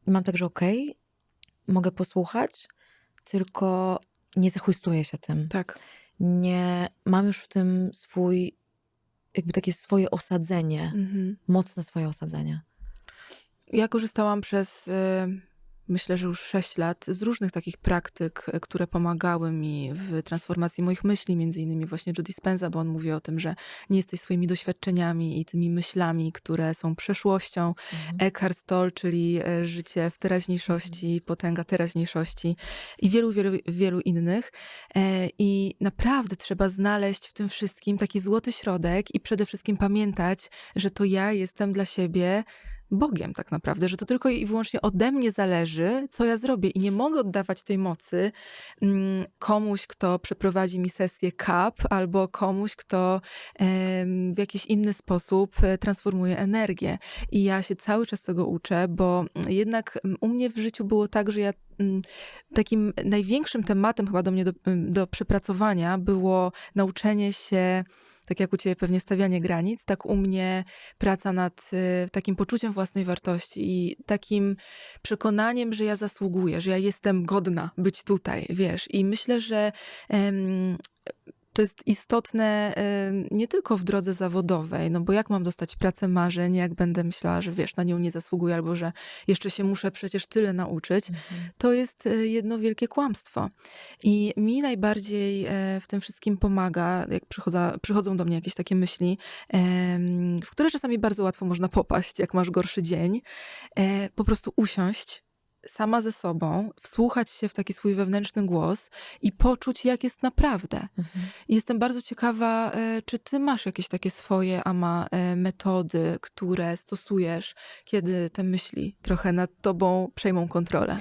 Mam także mogę posłuchać, tylko nie zachłystuję się tym. Tak. Nie mam już w tym swój jakby takie swoje osadzenie, Mhm. mocne swoje osadzenie. Ja korzystałam przez, myślę, że już 6 lat z różnych takich praktyk, które pomagały mi w transformacji moich myśli, między innymi właśnie Joe Dispenza, bo on mówi o tym, że nie jesteś swoimi doświadczeniami i tymi myślami, które są przeszłością. Mhm. Eckhart Tolle, czyli życie w teraźniejszości, potęga teraźniejszości i wielu, wielu, wielu innych. I naprawdę trzeba znaleźć w tym wszystkim taki złoty środek i przede wszystkim pamiętać, że to ja jestem dla siebie Bogiem tak naprawdę, że to tylko i wyłącznie ode mnie zależy, co ja zrobię i nie mogę oddawać tej mocy komuś, kto przeprowadzi mi sesję CAP albo komuś, kto w jakiś inny sposób transformuje energię. I ja się cały czas tego uczę, bo jednak u mnie w życiu było tak, że ja takim największym tematem chyba do mnie do przepracowania było nauczenie się, tak jak u ciebie pewnie stawianie granic, tak u mnie praca nad takim poczuciem własnej wartości i takim przekonaniem, że ja zasługuję, że ja jestem godna być tutaj, wiesz. I myślę, że to jest istotne nie tylko w drodze zawodowej, no bo jak mam dostać pracę marzeń, jak będę myślała, że wiesz, na nią nie zasługuję, albo że jeszcze się muszę przecież tyle nauczyć, to jest jedno wielkie kłamstwo. I mi najbardziej w tym wszystkim pomaga, jak przychodzą do mnie jakieś takie myśli, w które czasami bardzo łatwo można popaść, jak masz gorszy dzień, po prostu usiąść sama ze sobą, wsłuchać się w taki swój wewnętrzny głos i poczuć, jak jest naprawdę. I jestem bardzo ciekawa, czy ty masz jakieś takie swoje metody, które stosujesz, kiedy te myśli trochę nad tobą przejmą kontrolę.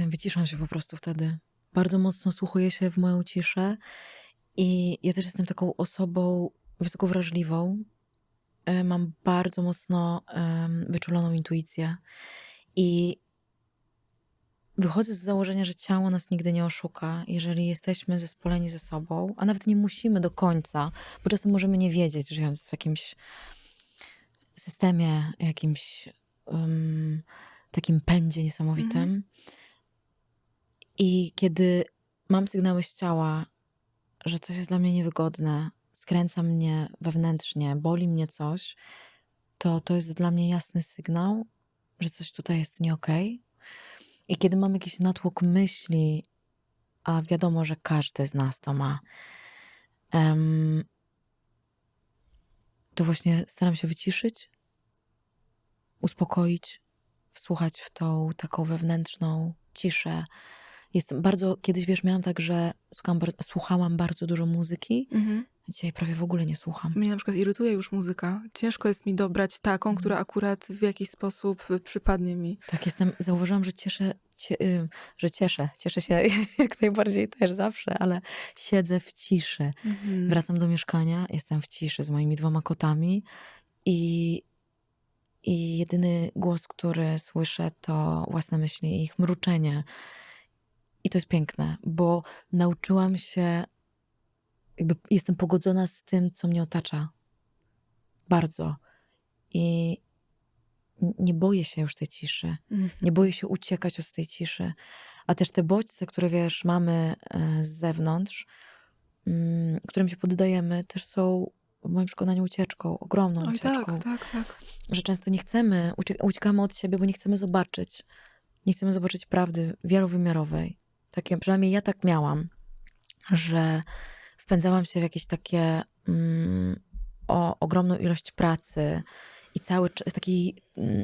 Wyciszam się po prostu wtedy. Bardzo mocno wsłuchuję się w moją ciszę i ja też jestem taką osobą wysoko wrażliwą. Mam bardzo mocno wyczuloną intuicję i wychodzę z założenia, że ciało nas nigdy nie oszuka, jeżeli jesteśmy zespoleni ze sobą, a nawet nie musimy do końca, bo czasem możemy nie wiedzieć, żyjąc w jakimś systemie, jakimś takim pędzie niesamowitym. I kiedy mam sygnały z ciała, że coś jest dla mnie niewygodne, skręca mnie wewnętrznie, boli mnie coś, to jest dla mnie jasny sygnał, że coś tutaj jest nie okej. I kiedy mam jakiś natłok myśli, a wiadomo, że każdy z nas to ma, to właśnie staram się wyciszyć, uspokoić, wsłuchać w tą taką wewnętrzną ciszę. Kiedyś wiesz, miałam tak, że słuchałam bardzo dużo muzyki, a dzisiaj prawie w ogóle nie słucham. Mnie na przykład irytuje już muzyka. Ciężko jest mi dobrać taką, która akurat w jakiś sposób przypadnie mi. Tak, zauważyłam, że cieszę się jak najbardziej też zawsze, ale siedzę w ciszy. Wracam do mieszkania, jestem w ciszy z moimi 2 kotami i jedyny głos, który słyszę, to własne myśli i ich mruczenie. I to jest piękne, bo nauczyłam się, jakby jestem pogodzona z tym, co mnie otacza. Bardzo. I nie boję się już tej ciszy. Nie boję się uciekać od tej ciszy. A też te bodźce, które wiesz, mamy z zewnątrz, którym się poddajemy, też są w moim przekonaniu ucieczką, ogromną Oj, ucieczką. tak. Że często nie chcemy, uciekamy od siebie, bo nie chcemy zobaczyć. Nie chcemy zobaczyć prawdy wielowymiarowej. Takie, przynajmniej ja tak miałam, że wpędzałam się w jakieś takie ogromną ilość pracy i cały czas taki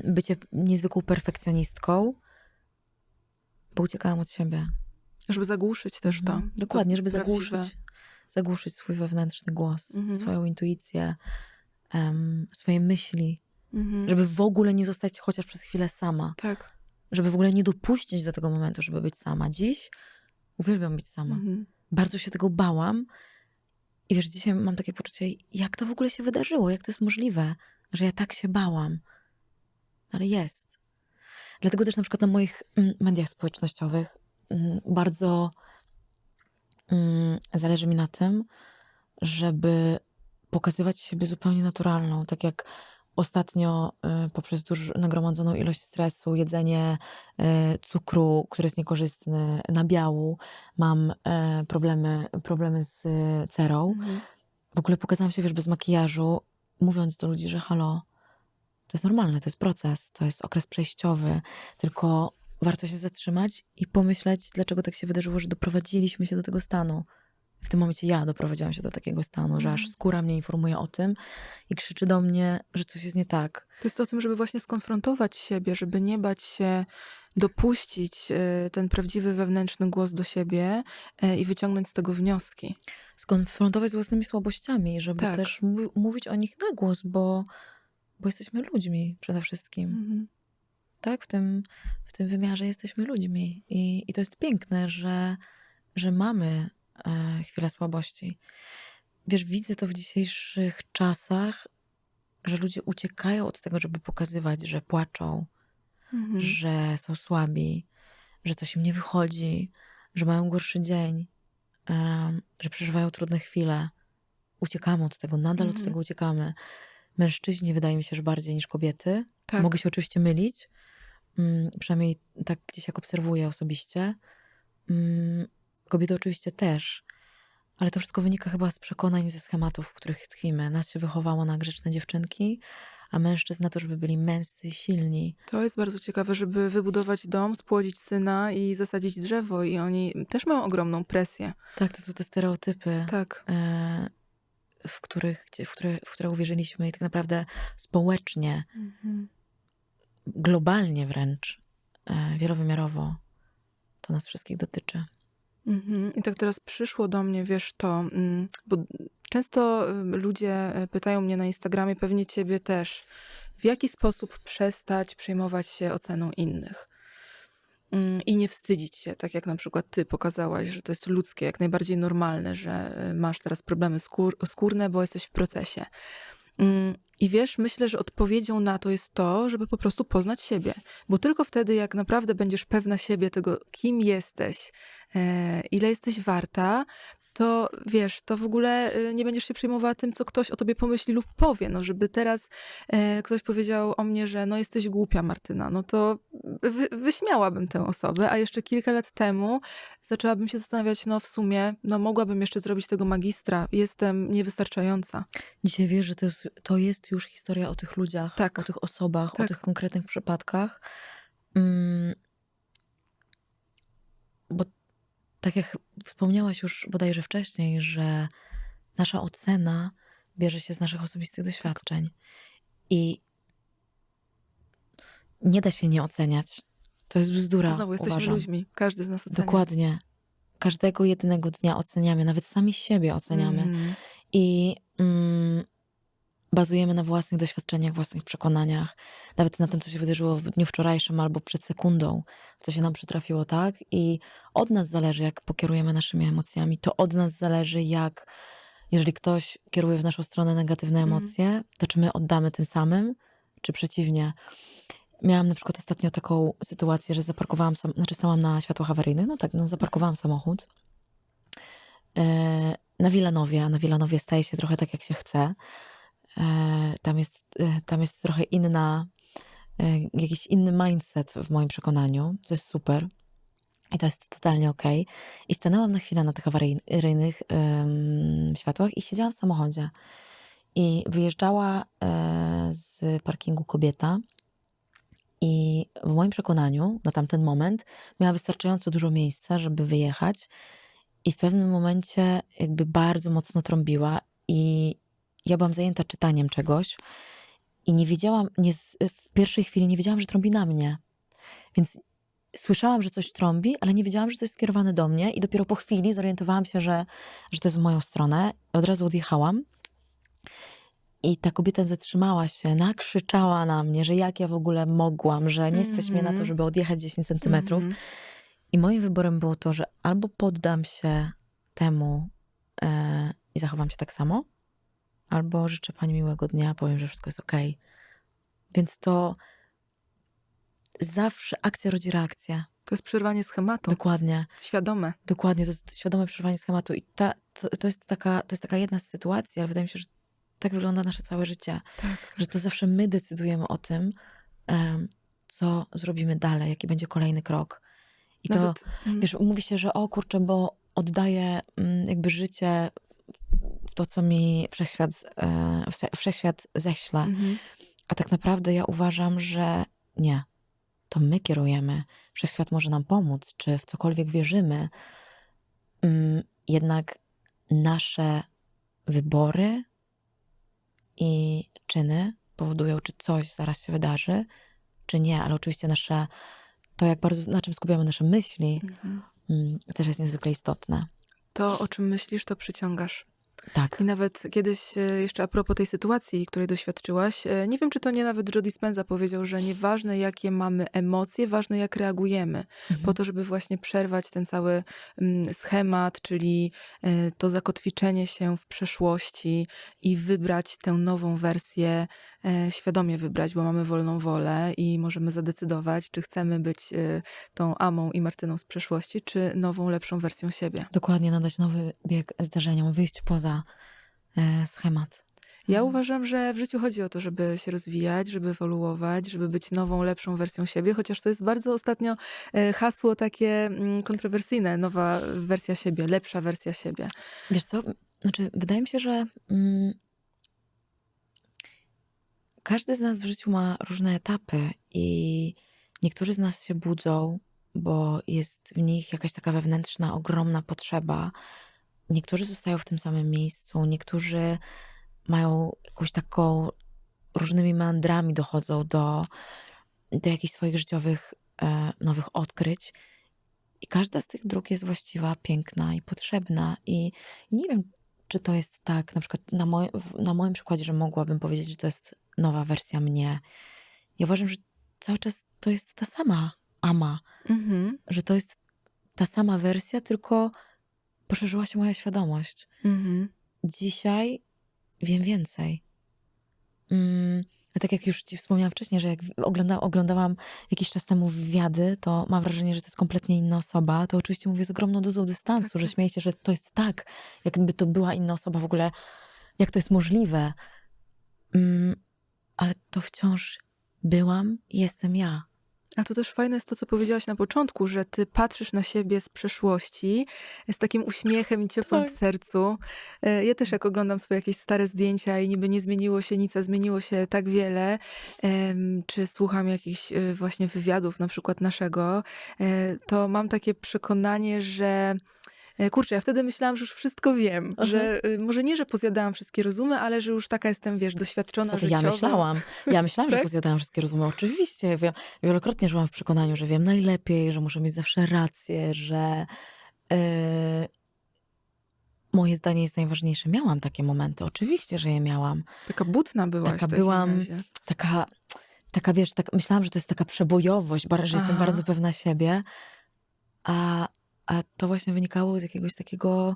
bycie niezwykłą perfekcjonistką, bo uciekałam od siebie. Żeby zagłuszyć też to. Dokładnie, żeby prawdziwe. zagłuszyć swój wewnętrzny głos, swoją intuicję, swoje myśli, żeby w ogóle nie zostać chociaż przez chwilę sama. Tak. Żeby w ogóle nie dopuścić do tego momentu, żeby być sama. Dziś uwielbiam być sama. Bardzo się tego bałam. I wiesz, dzisiaj mam takie poczucie, jak to w ogóle się wydarzyło, jak to jest możliwe, że ja tak się bałam. Ale jest. Dlatego też na przykład na moich mediach społecznościowych bardzo zależy mi na tym, żeby pokazywać siebie zupełnie naturalną. Tak jak ostatnio poprzez nagromadzoną ilość stresu, jedzenie cukru, który jest niekorzystny, nabiału, mam problemy z cerą. w ogóle pokazałam się, wiesz, bez makijażu, mówiąc do ludzi, że halo, to jest normalne, to jest proces, to jest okres przejściowy, tylko warto się zatrzymać i pomyśleć, dlaczego tak się wydarzyło, że doprowadziliśmy się do tego stanu. W tym momencie ja doprowadziłam się do takiego stanu, że aż skóra mnie informuje o tym i krzyczy do mnie, że coś jest nie tak. To jest o tym, żeby właśnie skonfrontować siebie, żeby nie bać się dopuścić ten prawdziwy wewnętrzny głos do siebie i wyciągnąć z tego wnioski. Skonfrontować z własnymi słabościami, żeby Tak. też mówić o nich na głos, bo jesteśmy ludźmi przede wszystkim. Mhm. Tak? W tym wymiarze jesteśmy ludźmi. I to jest piękne, że mamy chwilę słabości. Wiesz, widzę to w dzisiejszych czasach, że ludzie uciekają od tego, żeby pokazywać, że płaczą, Mhm. że są słabi, że coś im nie wychodzi, że mają gorszy dzień, że przeżywają trudne chwile. Uciekamy od tego, nadal od tego uciekamy. Mężczyźni wydaje mi się, że bardziej niż kobiety. Tak. Mogę się oczywiście mylić. Przynajmniej tak gdzieś jak obserwuję osobiście. Kobiety oczywiście też. Ale to wszystko wynika chyba z przekonań, ze schematów, w których tkwimy. Nas się wychowało na grzeczne dziewczynki, a mężczyzn na to, żeby byli męscy i silni. To jest bardzo ciekawe, żeby wybudować dom, spłodzić syna i zasadzić drzewo. I oni też mają ogromną presję. Tak, to są te stereotypy, Tak. w które uwierzyliśmy i tak naprawdę społecznie, globalnie wręcz, wielowymiarowo, to nas wszystkich dotyczy. I tak teraz przyszło do mnie, wiesz, bo często ludzie pytają mnie na Instagramie, pewnie ciebie też, w jaki sposób przestać przejmować się oceną innych i nie wstydzić się, tak jak na przykład ty pokazałaś, że to jest ludzkie, jak najbardziej normalne, że masz teraz problemy skórne, bo jesteś w procesie. I wiesz, myślę, że odpowiedzią na to jest to, żeby po prostu poznać siebie. Bo tylko wtedy, jak naprawdę będziesz pewna siebie, tego, kim jesteś, ile jesteś warta, to wiesz, to w ogóle nie będziesz się przejmowała tym, co ktoś o tobie pomyśli lub powie. No, żeby teraz ktoś powiedział o mnie, że no jesteś głupia, Martyna, no to wyśmiałabym tę osobę, a jeszcze kilka lat temu zaczęłabym się zastanawiać, no w sumie, no mogłabym jeszcze zrobić tego magistra, jestem niewystarczająca. Dzisiaj wiesz, że to jest już historia o tych ludziach, Tak. o tych osobach, Tak. o tych konkretnych przypadkach. Bo tak jak wspomniałaś już bodajże wcześniej, że nasza ocena bierze się z naszych osobistych doświadczeń. I nie da się nie oceniać. To jest bzdura, Znowu jesteśmy uważam. ludźmi, każdy z nas ocenia. Dokładnie. Każdego jedynego dnia oceniamy, nawet sami siebie oceniamy. I bazujemy na własnych doświadczeniach, własnych przekonaniach, nawet na tym, co się wydarzyło w dniu wczorajszym albo przed sekundą, co się nam przytrafiło, tak? I od nas zależy, jak pokierujemy naszymi emocjami. To od nas zależy, jeżeli ktoś kieruje w naszą stronę negatywne emocje, to czy my oddamy tym samym, czy przeciwnie. Miałam na przykład ostatnio taką sytuację, że stałam na światłach awaryjnych, zaparkowałam samochód na Wilanowie, a na Wilanowie staje się trochę tak, jak się chce. Tam jest trochę jakiś inny mindset w moim przekonaniu, co jest super. I to jest totalnie okej. I stanęłam na chwilę na tych awaryjnych światłach i siedziałam w samochodzie. I wyjeżdżała z parkingu kobieta i w moim przekonaniu na tamten moment miała wystarczająco dużo miejsca, żeby wyjechać. I w pewnym momencie jakby bardzo mocno trąbiła i ja byłam zajęta czytaniem czegoś i nie wiedziałam, w pierwszej chwili nie wiedziałam, że trąbi na mnie. Więc słyszałam, że coś trąbi, ale nie wiedziałam, że to jest skierowane do mnie i dopiero po chwili zorientowałam się, że to jest w moją stronę. Od razu odjechałam i ta kobieta zatrzymała się, nakrzyczała na mnie, że jak ja w ogóle mogłam, że nie stać mnie na to, żeby odjechać 10 centymetrów. I moim wyborem było to, że albo poddam się temu i zachowam się tak samo, albo życzę pani miłego dnia, powiem, że wszystko jest okej. Więc to zawsze akcja rodzi reakcję. To jest przerwanie schematu. Dokładnie. Świadome. Dokładnie, to jest świadome przerwanie schematu. I to jest taka jedna z sytuacji, ale wydaje mi się, że tak wygląda nasze całe życie. Tak. Że to zawsze my decydujemy o tym, co zrobimy dalej, jaki będzie kolejny krok. I Nawet, to, wiesz, mówi się, że o kurczę, bo oddaję jakby życie to, co mi wszechświat ześle. A tak naprawdę ja uważam, że nie. To my kierujemy. Wszechświat może nam pomóc, czy w cokolwiek wierzymy. Jednak nasze wybory i czyny powodują, czy coś zaraz się wydarzy, czy nie. Ale oczywiście to, jak bardzo, na czym skupiamy nasze myśli, też jest niezwykle istotne. To, o czym myślisz, to przyciągasz. Tak. I nawet kiedyś, jeszcze a propos tej sytuacji, której doświadczyłaś, nie wiem, czy to nie nawet Joe Dispenza powiedział, że nieważne jakie mamy emocje, ważne jak reagujemy. Po to, żeby właśnie przerwać ten cały schemat, czyli to zakotwiczenie się w przeszłości i wybrać tę nową wersję, świadomie wybrać, bo mamy wolną wolę i możemy zadecydować, czy chcemy być tą Amą i Martyną z przeszłości, czy nową, lepszą wersją siebie. Dokładnie, nadać nowy bieg zdarzeniom, wyjść poza schemat. Ja uważam, że w życiu chodzi o to, żeby się rozwijać, żeby ewoluować, żeby być nową, lepszą wersją siebie, chociaż to jest bardzo ostatnio hasło takie kontrowersyjne, nowa wersja siebie, lepsza wersja siebie. Wiesz co, znaczy wydaje mi się, że każdy z nas w życiu ma różne etapy i niektórzy z nas się budzą, bo jest w nich jakaś taka wewnętrzna, ogromna potrzeba. Niektórzy zostają w tym samym miejscu, niektórzy mają jakąś taką, różnymi meandrami dochodzą do jakichś swoich życiowych nowych odkryć. I każda z tych dróg jest właściwa, piękna i potrzebna. I nie wiem, czy to jest tak, na przykład na moim przykładzie, że mogłabym powiedzieć, że to jest nowa wersja mnie. Ja uważam, że cały czas to jest ta sama Ama. Że to jest ta sama wersja, tylko poszerzyła się moja świadomość. Dzisiaj wiem więcej. A tak jak już ci wspomniałam wcześniej, że jak oglądałam jakiś czas temu wywiady, to mam wrażenie, że to jest kompletnie inna osoba. To oczywiście mówię z ogromną dozą dystansu, że śmieję się, że to jest tak, jakby to była inna osoba w ogóle, jak to jest możliwe. Ale to wciąż byłam i jestem ja. A to też fajne jest to, co powiedziałaś na początku, że ty patrzysz na siebie z przeszłości z takim uśmiechem i ciepłem w sercu. Ja też jak oglądam swoje jakieś stare zdjęcia i niby nie zmieniło się nic, a zmieniło się tak wiele, czy słucham jakichś właśnie wywiadów, na przykład naszego, to mam takie przekonanie, że kurczę, ja wtedy myślałam, że już wszystko wiem, że może nie, że pozjadałam wszystkie rozumy, ale że już taka jestem, wiesz, doświadczona życiowo. Ja myślałam, Tak? że pozjadałam wszystkie rozumy. Oczywiście, wielokrotnie żyłam w przekonaniu, że wiem najlepiej, że muszę mieć zawsze rację, że moje zdanie jest najważniejsze. Miałam takie momenty, oczywiście, że je miałam. Taka butna byłaś w takim razie. Taka, wiesz, myślałam, że to jest taka przebojowość, że jestem bardzo pewna siebie, a to właśnie wynikało z jakiegoś takiego...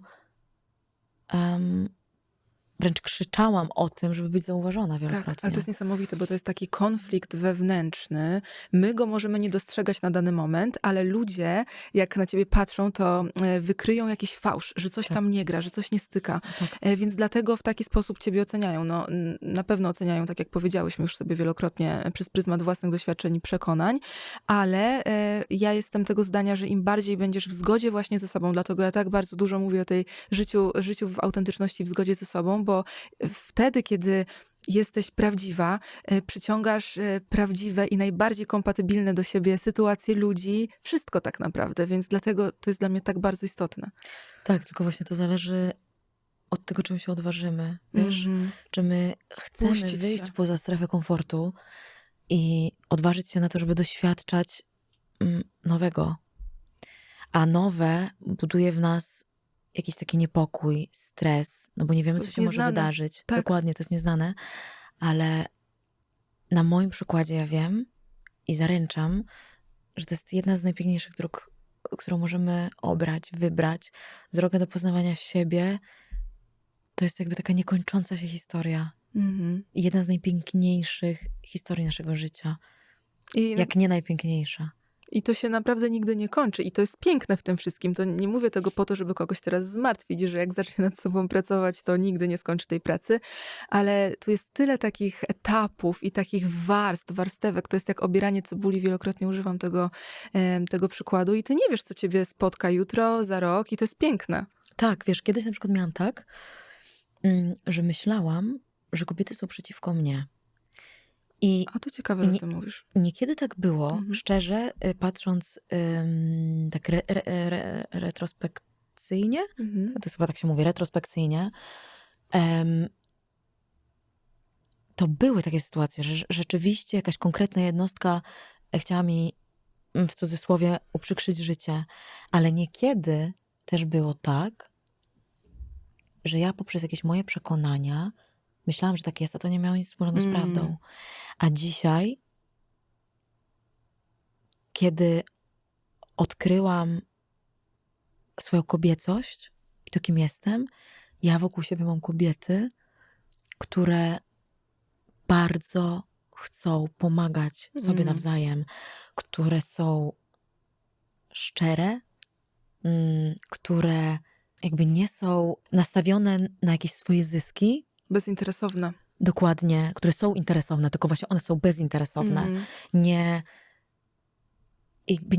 wręcz krzyczałam o tym, żeby być zauważona wielokrotnie. Tak, ale to jest niesamowite, bo to jest taki konflikt wewnętrzny. My go możemy nie dostrzegać na dany moment, ale ludzie, jak na ciebie patrzą, to wykryją jakiś fałsz, że coś tam nie gra, że coś nie styka. Więc dlatego w taki sposób ciebie oceniają. No, na pewno oceniają, tak jak powiedziałyśmy już sobie wielokrotnie, przez pryzmat własnych doświadczeń i przekonań, ale ja jestem tego zdania, że im bardziej będziesz w zgodzie właśnie ze sobą, dlatego ja tak bardzo dużo mówię o tej życiu w autentyczności, w zgodzie ze sobą, bo wtedy, kiedy jesteś prawdziwa, przyciągasz prawdziwe i najbardziej kompatybilne do siebie sytuacje ludzi, wszystko tak naprawdę, więc dlatego to jest dla mnie tak bardzo istotne. Tak, tylko właśnie to zależy od tego, czym się odważymy. Wiesz, czy my chcemy wyjść poza strefę komfortu i odważyć się na to, żeby doświadczać nowego. A nowe buduje w nas jakiś taki niepokój, stres, no bo nie wiemy, co się może wydarzyć. Tak. Dokładnie, to jest nieznane, ale na moim przykładzie ja wiem i zaręczam, że to jest jedna z najpiękniejszych dróg, którą możemy obrać, wybrać. Droga do poznawania siebie to jest jakby taka niekończąca się historia. I jedna z najpiękniejszych historii naszego życia. Jak nie najpiękniejsza. I to się naprawdę nigdy nie kończy. I to jest piękne w tym wszystkim. To nie mówię tego po to, żeby kogoś teraz zmartwić, że jak zacznie nad sobą pracować, to nigdy nie skończy tej pracy. Ale tu jest tyle takich etapów i takich warstewek. To jest jak obieranie cebuli. Wielokrotnie używam tego przykładu. I ty nie wiesz, co ciebie spotka jutro, za rok. I to jest piękne. Tak, wiesz, kiedyś na przykład miałam tak, że myślałam, że kobiety są przeciwko mnie. I A to ciekawe, że ty mówisz. niekiedy tak było, Mhm. szczerze, patrząc tak retrospekcyjnie, Mhm. to jest chyba tak się mówi, retrospekcyjnie, em, to były takie sytuacje, że rzeczywiście jakaś konkretna jednostka chciała mi w cudzysłowie uprzykrzyć życie, ale niekiedy też było tak, że ja poprzez jakieś moje przekonania myślałam, że tak jest, a to nie miało nic wspólnego z prawdą. A dzisiaj, kiedy odkryłam swoją kobiecość i to, kim jestem, ja wokół siebie mam kobiety, które bardzo chcą pomagać sobie nawzajem, które są szczere, które jakby nie są nastawione na jakieś swoje zyski, Bezinteresowna. dokładnie, które są interesowne, tylko właśnie one są bezinteresowne. Nie, jakby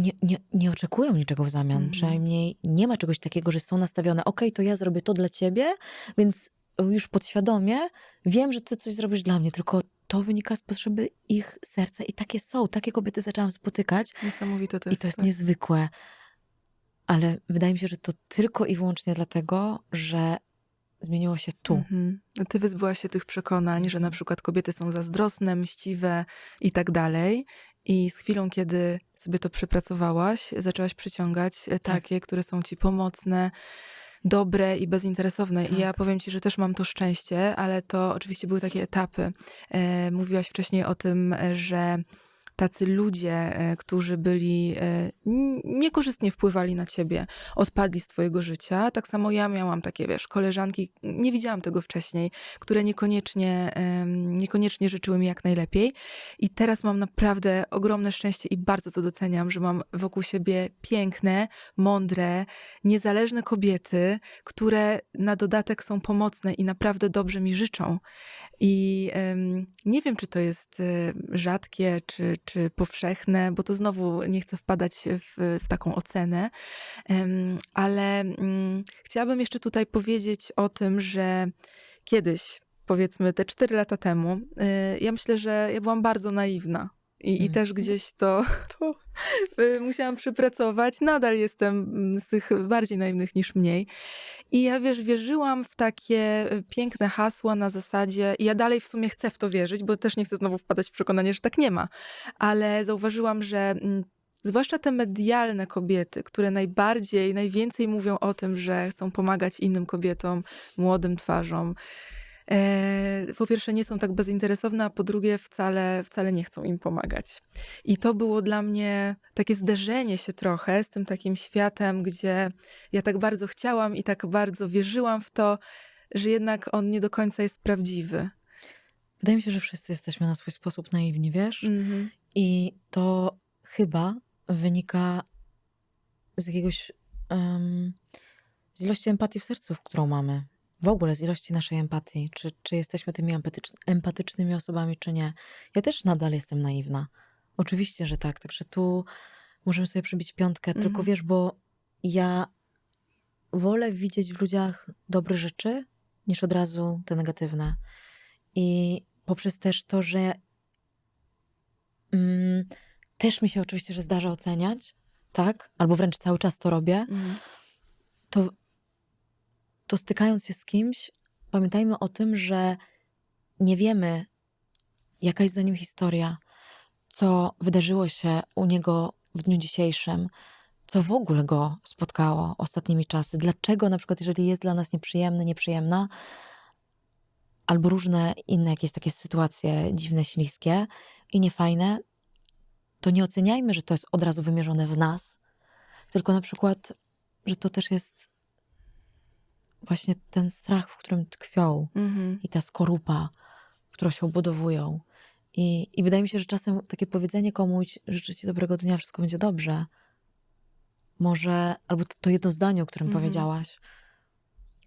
nie oczekują niczego w zamian. Przynajmniej nie ma czegoś takiego, że są nastawione, okej, to ja zrobię to dla ciebie, więc już podświadomie wiem, że ty coś zrobisz dla mnie, tylko to wynika z potrzeby ich serca i takie są. Takie kobiety zaczęłam spotykać Niesamowite to i jest. to jest tak. niezwykłe. Ale wydaje mi się, że to tylko i wyłącznie dlatego, że zmieniło się tu. Ty wyzbyłaś się tych przekonań, że na przykład kobiety są zazdrosne, mściwe i tak dalej. I z chwilą, kiedy sobie to przepracowałaś, zaczęłaś przyciągać takie, które są ci pomocne, dobre i bezinteresowne. I ja powiem ci, że też mam to szczęście, ale to oczywiście były takie etapy. Mówiłaś wcześniej o tym, że tacy ludzie, którzy byli niekorzystnie wpływali na ciebie, odpadli z twojego życia. Tak samo ja miałam takie, wiesz, koleżanki, nie widziałam tego wcześniej, które niekoniecznie życzyły mi jak najlepiej. I teraz mam naprawdę ogromne szczęście i bardzo to doceniam, że mam wokół siebie piękne, mądre, niezależne kobiety, które na dodatek są pomocne i naprawdę dobrze mi życzą. I nie wiem, czy to jest rzadkie, czy powszechne, bo to znowu nie chcę wpadać w taką ocenę, ale chciałabym jeszcze tutaj powiedzieć o tym, że kiedyś, powiedzmy te 4 lata temu, ja myślę, że ja byłam bardzo naiwna. I też gdzieś to musiałam przepracować. Nadal jestem z tych bardziej naiwnych niż mniej. I ja, wiesz, wierzyłam w takie piękne hasła na zasadzie, i ja dalej w sumie chcę w to wierzyć, bo też nie chcę znowu wpadać w przekonanie, że tak nie ma. Ale zauważyłam, że zwłaszcza te medialne kobiety, które najwięcej mówią o tym, że chcą pomagać innym kobietom, młodym twarzom, po pierwsze nie są tak bezinteresowne, a po drugie wcale nie chcą im pomagać. I to było dla mnie takie zderzenie się trochę z tym takim światem, gdzie ja tak bardzo chciałam i tak bardzo wierzyłam w to, że jednak on nie do końca jest prawdziwy. Wydaje mi się, że wszyscy jesteśmy na swój sposób naiwni, wiesz? I to chyba wynika z jakiegoś z ilości empatii w sercu, którą mamy. W ogóle z ilości naszej empatii. Czy jesteśmy tymi empatycznymi osobami, czy nie. Ja też nadal jestem naiwna. Oczywiście, że tak. Także tu możemy sobie przybić piątkę. Tylko wiesz, bo ja wolę widzieć w ludziach dobre rzeczy, niż od razu te negatywne. I poprzez też to, że też mi się oczywiście, że zdarza oceniać, tak? Albo wręcz cały czas to robię. To stykając się z kimś, pamiętajmy o tym, że nie wiemy, jaka jest za nim historia, co wydarzyło się u niego w dniu dzisiejszym, co w ogóle go spotkało ostatnimi czasy. Dlaczego na przykład, jeżeli jest dla nas nieprzyjemny, nieprzyjemna, albo różne inne jakieś takie sytuacje dziwne, śliskie i niefajne, to nie oceniajmy, że to jest od razu wymierzone w nas, tylko na przykład, że to też jest właśnie ten strach, w którym tkwią i ta skorupa, którą się obudowują. I wydaje mi się, że czasem takie powiedzenie komuś, życzę ci dobrego dnia, wszystko będzie dobrze, może, albo to jedno zdanie, o którym powiedziałaś,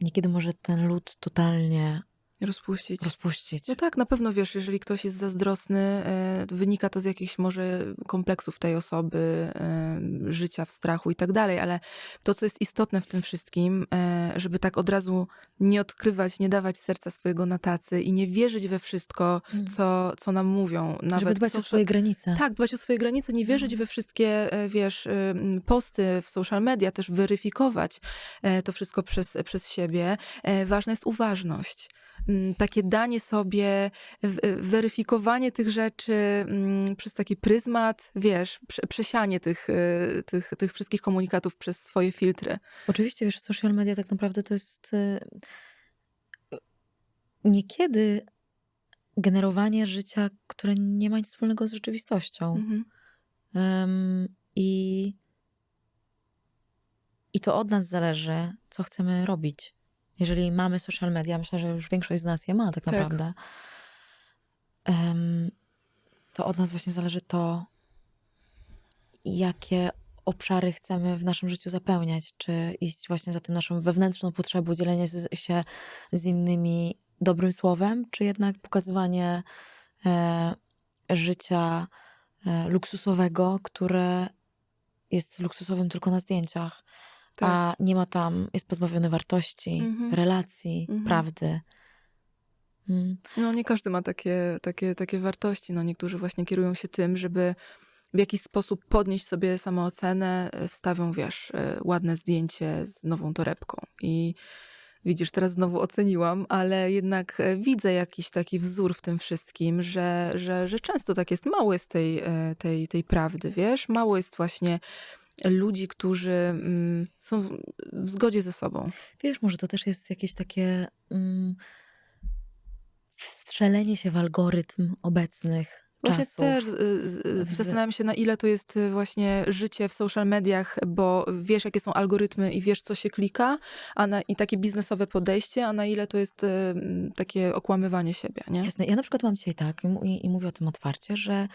niekiedy może ten lód totalnie rozpuścić. No tak, na pewno wiesz, jeżeli ktoś jest zazdrosny, wynika to z jakichś może kompleksów tej osoby, życia w strachu i tak dalej, ale to, co jest istotne w tym wszystkim, żeby tak od razu nie odkrywać, nie dawać serca swojego na tacy i nie wierzyć we wszystko, co nam mówią. Żeby Nawet dbać o swoje granice. tak, dbać o swoje granice, nie wierzyć we wszystkie, wiesz, posty w social media, też weryfikować to wszystko przez siebie. Ważna jest uważność. Takie danie sobie, weryfikowanie tych rzeczy przez taki pryzmat, wiesz, przesianie tych wszystkich komunikatów przez swoje filtry. Oczywiście, wiesz, social media tak naprawdę to jest niekiedy generowanie życia, które nie ma nic wspólnego z rzeczywistością. Mhm. I to od nas zależy, co chcemy robić. Jeżeli mamy social media, myślę, że już większość z nas je ma tak naprawdę, to od nas właśnie zależy to, jakie obszary chcemy w naszym życiu zapełniać. Czy iść właśnie za tym naszą wewnętrzną potrzebą dzielenia się z innymi dobrym słowem, czy jednak pokazywanie życia luksusowego, które jest luksusowym tylko na zdjęciach, a nie ma tam, jest pozbawione wartości, relacji, prawdy. No nie każdy ma takie wartości. No, niektórzy właśnie kierują się tym, żeby w jakiś sposób podnieść sobie samoocenę, wstawią, wiesz, ładne zdjęcie z nową torebką. I widzisz, teraz znowu oceniłam, ale jednak widzę jakiś taki wzór w tym wszystkim, że często tak jest. Mało jest tej prawdy, wiesz? Mało jest właśnie ludzi, którzy są w zgodzie ze sobą. Wiesz, może to też jest jakieś takie wstrzelenie się w algorytm obecnych Właśnie czasów. też zastanawiam się, na ile to jest właśnie życie w social mediach, bo wiesz, jakie są algorytmy i wiesz, co się klika, i takie biznesowe podejście, a na ile to jest takie okłamywanie siebie, nie? Jasne. Ja na przykład mam dzisiaj tak i mówię o tym otwarcie, że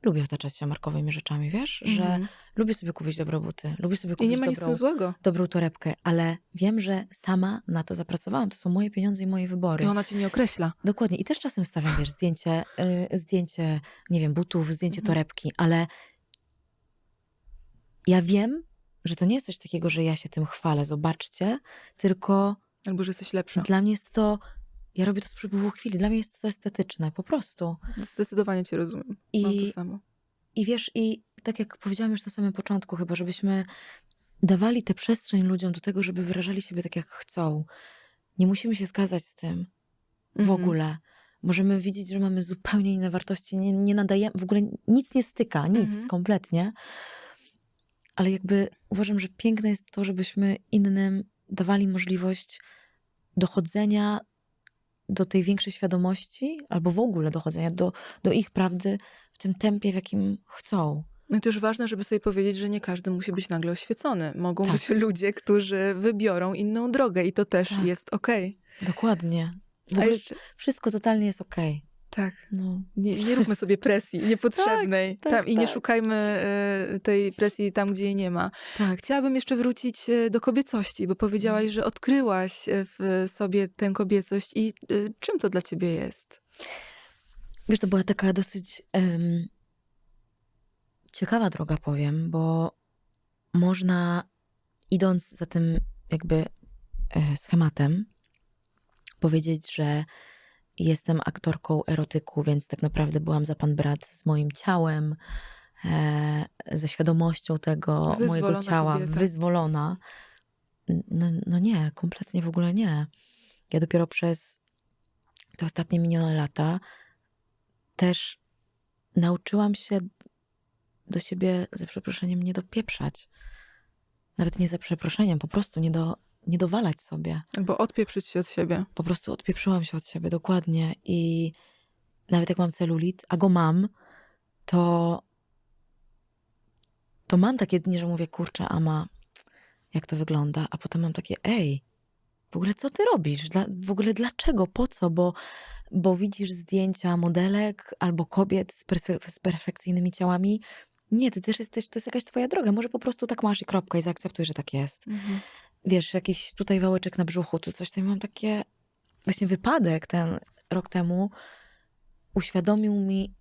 lubię otaczać się markowymi rzeczami, wiesz? Że lubię sobie kupić dobre buty, lubię sobie I nie kupić ma nic w tym złego. dobrą torebkę, ale wiem, że sama na to zapracowałam. To są moje pieniądze i moje wybory. I ona cię nie określa. Dokładnie. I też czasem stawiam, wiesz, zdjęcie, nie wiem, butów, zdjęcie torebki, ale ja wiem, że to nie jest coś takiego, że ja się tym chwalę, zobaczcie, tylko Albo, że jesteś lepsza. dla mnie jest to, ja robię to z przepływu chwili, dla mnie jest to estetyczne, po prostu. Zdecydowanie cię rozumiem. Mam to samo. I wiesz, i tak jak powiedziałam już na samym początku chyba, żebyśmy dawali tę przestrzeń ludziom do tego, żeby wyrażali siebie tak, jak chcą. Nie musimy się zgadzać z tym w ogóle. Możemy widzieć, że mamy zupełnie inne wartości, nie nadajemy, w ogóle nic nie styka, nic kompletnie. Ale jakby uważam, że piękne jest to, żebyśmy innym dawali możliwość dochodzenia do tej większej świadomości, albo w ogóle dochodzenia do ich prawdy w tym tempie, w jakim chcą. No i też ważne, żeby sobie powiedzieć, że nie każdy musi być nagle oświecony. Mogą być ludzie, którzy wybiorą inną drogę i to też jest okej. Dokładnie. W ogóle wszystko totalnie jest okej. Tak. No. Nie róbmy sobie presji niepotrzebnej. I nie szukajmy tej presji tam, gdzie jej nie ma. Tak. Chciałabym jeszcze wrócić do kobiecości, bo powiedziałaś, że odkryłaś w sobie tę kobiecość i czym to dla ciebie jest? Wiesz, to była taka dosyć ciekawa droga, powiem, bo można, idąc za tym jakby schematem, powiedzieć, że jestem aktorką erotyku, więc tak naprawdę byłam za pan brat z moim ciałem, ze świadomością tego mojego ciała, wyzwolona. No nie, kompletnie w ogóle nie. Ja dopiero przez te ostatnie minione lata też nauczyłam się do siebie, za przeproszeniem, nie dopieprzać. Nawet nie za przeproszeniem, po prostu nie dowalać sobie. Albo odpieprzyć się od siebie. Po prostu odpieprzyłam się od siebie, dokładnie. I nawet jak mam celulit, a go mam, to mam takie dni, że mówię, kurczę, Ama, jak to wygląda? A potem mam takie, ej, w ogóle co ty robisz? W ogóle dlaczego? Po co? Bo widzisz zdjęcia modelek albo kobiet z perfekcyjnymi ciałami. Nie, ty też jesteś, to jest jakaś twoja droga. Może po prostu tak masz i kropka i zaakceptuj, że tak jest. Wiesz, jakiś tutaj wałeczek na brzuchu, tu coś tam, mam takie, właśnie wypadek ten rok temu uświadomił mi,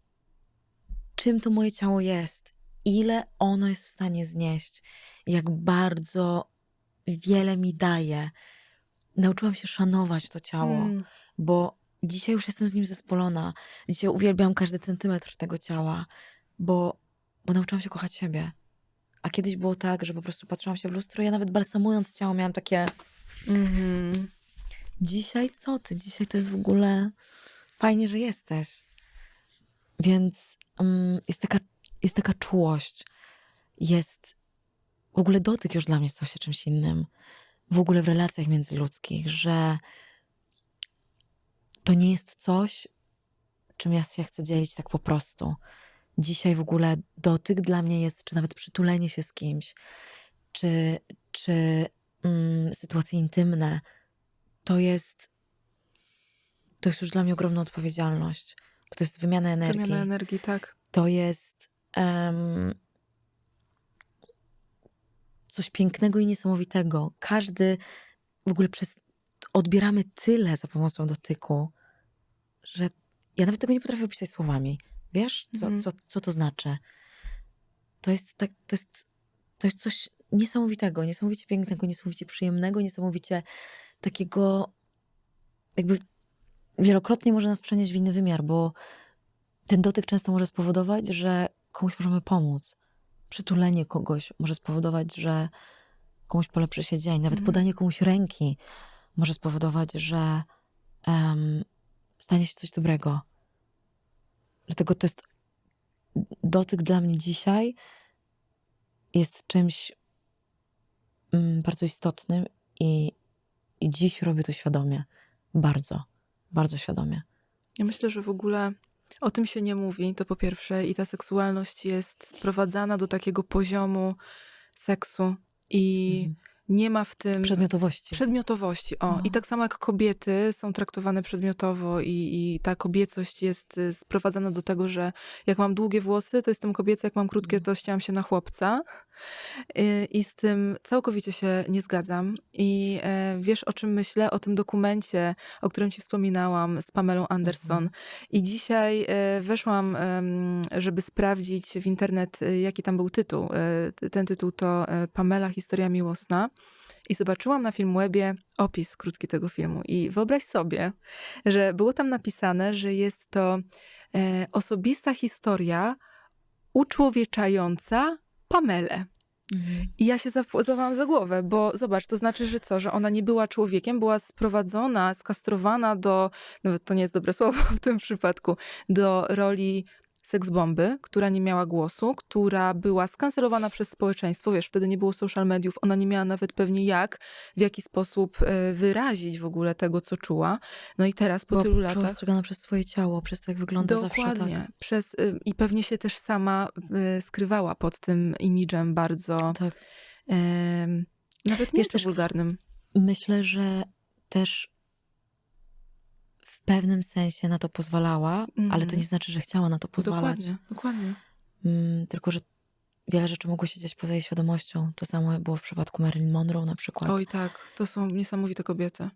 czym to moje ciało jest, ile ono jest w stanie znieść, jak bardzo wiele mi daje. Nauczyłam się szanować to ciało, bo dzisiaj już jestem z nim zespolona. Dzisiaj uwielbiam każdy centymetr tego ciała, bo nauczyłam się kochać siebie. A kiedyś było tak, że po prostu patrzyłam się w lustro, ja nawet balsamując ciało miałam takie dzisiaj co ty? Dzisiaj to jest w ogóle fajnie, że jesteś. Więc jest taka czułość. Jest w ogóle dotyk już dla mnie stał się czymś innym. W ogóle w relacjach międzyludzkich, że to nie jest coś, czym ja się chcę dzielić tak po prostu. Dzisiaj w ogóle dotyk dla mnie jest, czy nawet przytulenie się z kimś, czy sytuacje intymne. To jest już dla mnie ogromna odpowiedzialność. Bo to jest wymiana energii. Wymiana energii, tak. To jest coś pięknego i niesamowitego. Każdy w ogóle odbieramy tyle za pomocą dotyku, że ja nawet tego nie potrafię opisać słowami. Wiesz, co to znaczy? To jest coś niesamowitego, niesamowicie pięknego, niesamowicie przyjemnego, niesamowicie takiego jakby wielokrotnie może nas przenieść w inny wymiar, bo ten dotyk często może spowodować, że komuś możemy pomóc. Przytulenie kogoś może spowodować, że komuś polepszy się dzień. Nawet podanie komuś ręki może spowodować, że stanie się coś dobrego. Dlatego to jest dotyk dla mnie dzisiaj jest czymś bardzo istotnym i dziś robię to świadomie. Bardzo, bardzo świadomie. Ja myślę, że w ogóle o tym się nie mówi, to po pierwsze, i ta seksualność jest sprowadzana do takiego poziomu seksu i nie ma w tym... Przedmiotowości. Przedmiotowości, I tak samo jak kobiety są traktowane przedmiotowo i ta kobiecość jest sprowadzana do tego, że jak mam długie włosy, to jestem kobieca, jak mam krótkie, to ścięłam się na chłopca. I z tym całkowicie się nie zgadzam. I wiesz, o czym myślę? O tym dokumencie, o którym ci wspominałam z Pamelą Anderson. I dzisiaj weszłam, żeby sprawdzić w internet, jaki tam był tytuł. Ten tytuł to Pamela, historia miłosna. I zobaczyłam na Filmwebie opis krótki tego filmu. I wyobraź sobie, że było tam napisane, że jest to osobista historia uczłowieczająca Pamelę. I ja się złapałam za głowę, bo zobacz, to znaczy, że co? Że ona nie była człowiekiem, była sprowadzona, skastrowana do, nawet to nie jest dobre słowo w tym przypadku, do roli seksbomby, która nie miała głosu, która była skancelowana przez społeczeństwo. Wiesz, wtedy nie było social mediów, ona nie miała nawet pewnie w jaki sposób wyrazić w ogóle tego, co czuła. No i teraz po tylu latach... Przeostrzegana przez swoje ciało, przez to, jak wygląda Dokładnie. zawsze. Tak. I pewnie się też sama skrywała pod tym imidżem bardzo... Tak. Nawet nie też wulgarnym. Myślę, że też w pewnym sensie na to pozwalała, ale to nie znaczy, że chciała na to pozwalać. Dokładnie. Tylko, że wiele rzeczy mogło się dziać poza jej świadomością. To samo było w przypadku Marilyn Monroe na przykład. Oj tak, to są niesamowite kobiety.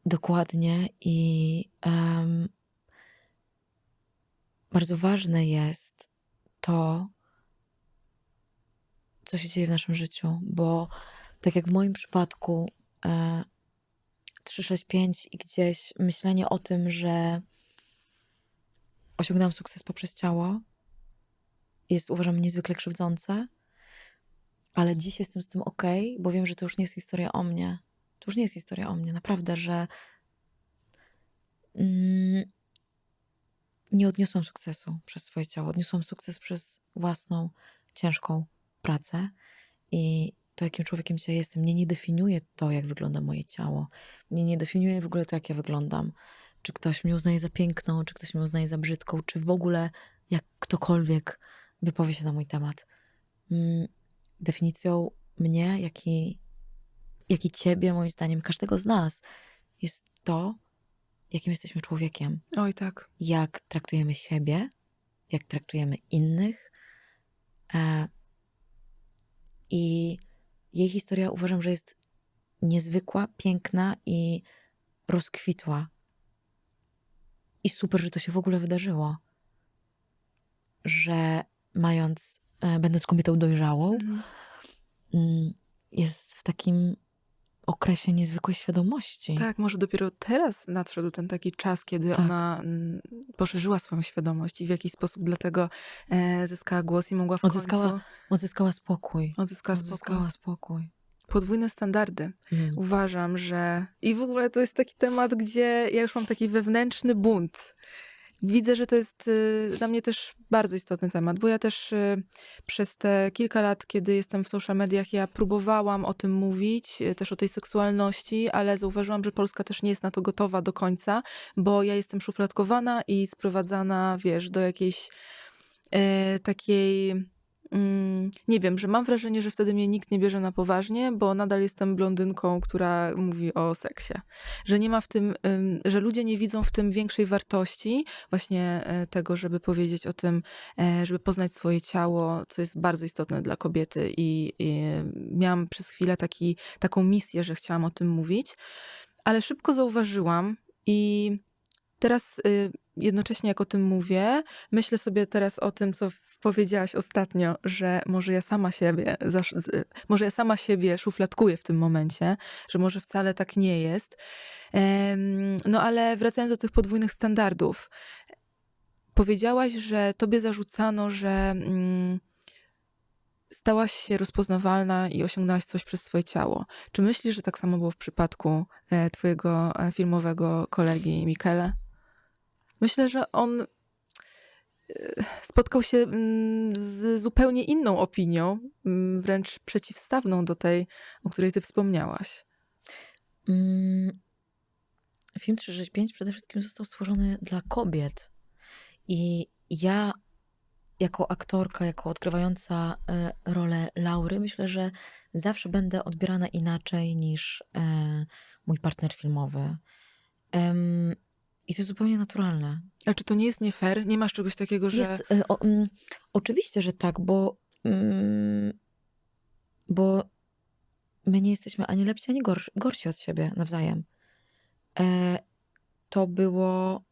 Dokładnie i bardzo ważne jest to, co się dzieje w naszym życiu, bo tak jak w moim przypadku 365 i gdzieś myślenie o tym, że osiągnęłam sukces poprzez ciało jest, uważam, niezwykle krzywdzące, ale dziś jestem z tym okej, bo wiem, że to już nie jest historia o mnie. To już nie jest historia o mnie, naprawdę, że nie odniosłam sukcesu przez swoje ciało. Odniosłam sukces przez własną, ciężką pracę i to, jakim człowiekiem dzisiaj jestem. Mnie nie definiuje to, jak wygląda moje ciało. Mnie nie definiuje w ogóle to, jak ja wyglądam. Czy ktoś mnie uznaje za piękną, czy ktoś mnie uznaje za brzydką, czy w ogóle jak ktokolwiek wypowie się na mój temat. Definicją mnie, jak i ciebie, moim zdaniem, każdego z nas jest to, jakim jesteśmy człowiekiem. Oj tak. Jak traktujemy siebie, jak traktujemy innych. I jej historia uważam, że jest niezwykła, piękna i rozkwitła I super, że to się w ogóle wydarzyło. Że będąc kobietą dojrzałą, Mhm. jest w takim okresie niezwykłej świadomości. Tak, może dopiero teraz nadszedł ten taki czas, kiedy Tak. ona poszerzyła swoją świadomość i w jakiś sposób dlatego zyskała głos i mogła w końcu Odzyskała spokój. odzyskała Spokój. podwójne standardy. Uważam, że... I w ogóle to jest taki temat, gdzie ja już mam taki wewnętrzny bunt. Widzę, że to jest dla mnie też bardzo istotny temat, bo ja też przez te kilka lat, kiedy jestem w social mediach, ja próbowałam o tym mówić, też o tej seksualności, ale zauważyłam, że Polska też nie jest na to gotowa do końca, bo ja jestem szufladkowana i sprowadzana, wiesz, do jakiejś takiej... nie wiem, że mam wrażenie, że wtedy mnie nikt nie bierze na poważnie, bo nadal jestem blondynką, która mówi o seksie. Że nie ma w tym, że ludzie nie widzą w tym większej wartości właśnie tego, żeby powiedzieć o tym, żeby poznać swoje ciało, co jest bardzo istotne dla kobiety i miałam przez chwilę taką misję, że chciałam o tym mówić, ale szybko zauważyłam i teraz jednocześnie jak o tym mówię, myślę sobie teraz o tym, co powiedziałaś ostatnio, że może ja sama siebie szufladkuję w tym momencie, że może wcale tak nie jest. No ale wracając do tych podwójnych standardów. Powiedziałaś, że tobie zarzucano, że stałaś się rozpoznawalna i osiągnęłaś coś przez swoje ciało. Czy myślisz, że tak samo było w przypadku twojego filmowego kolegi Michele? Myślę, że on spotkał się z zupełnie inną opinią, wręcz przeciwstawną do tej, o której ty wspomniałaś. Film 365 przede wszystkim został stworzony dla kobiet. I ja jako aktorka, jako odgrywająca rolę Laury, myślę, że zawsze będę odbierana inaczej niż mój partner filmowy. I to jest zupełnie naturalne. Ale czy to nie jest nie fair? Nie masz czegoś takiego, że... Jest, oczywiście, że tak, bo my nie jesteśmy ani lepsi, ani gorsi od siebie nawzajem. To była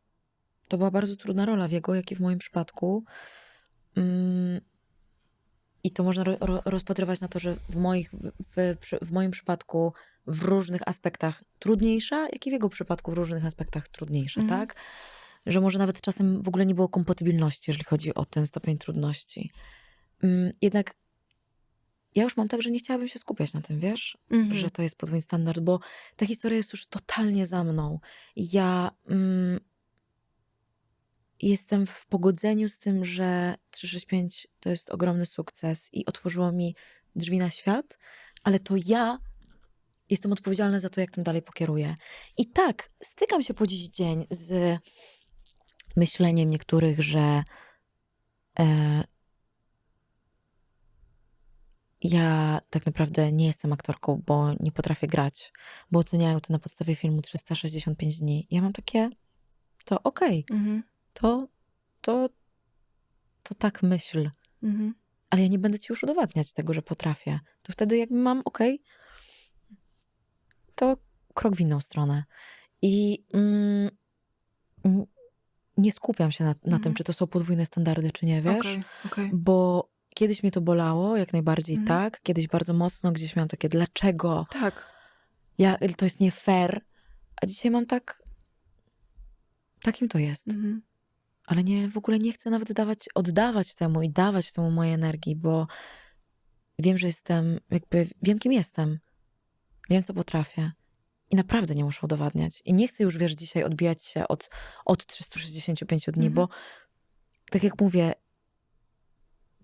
bardzo trudna rola w jego, jak i w moim przypadku. I to można rozpatrywać na to, że w moim przypadku w różnych aspektach trudniejsza, jak i w jego przypadku w różnych aspektach trudniejsza, tak? Że może nawet czasem w ogóle nie było kompatybilności, jeżeli chodzi o ten stopień trudności. Jednak ja już mam tak, że nie chciałabym się skupiać na tym, wiesz? Że to jest podwójny standard, bo ta historia jest już totalnie za mną. Ja jestem w pogodzeniu z tym, że 365 to jest ogromny sukces i otworzyło mi drzwi na świat, ale to ja jestem odpowiedzialna za to, jak tym dalej pokieruję. I tak, stykam się po dziś dzień z myśleniem niektórych, że ja tak naprawdę nie jestem aktorką, bo nie potrafię grać, bo oceniają to na podstawie filmu 365 dni. Ja mam takie, to okej. To tak myśl. Ale ja nie będę ci już udowadniać tego, że potrafię. To wtedy jakby mam to krok w inną stronę. I nie skupiam się na tym, czy to są podwójne standardy, czy nie, wiesz? Okay. Bo kiedyś mnie to bolało, jak najbardziej tak. Kiedyś bardzo mocno gdzieś miałam takie, dlaczego? Tak. To jest nie fair. A dzisiaj mam takim to jest. Ale w ogóle nie chcę nawet oddawać temu i dawać temu mojej energii, bo wiem, że wiem, kim jestem. Wiem, co potrafię. I naprawdę nie muszę udowadniać. I nie chcę już, wiesz, dzisiaj odbijać się od 365 dni, bo tak jak mówię,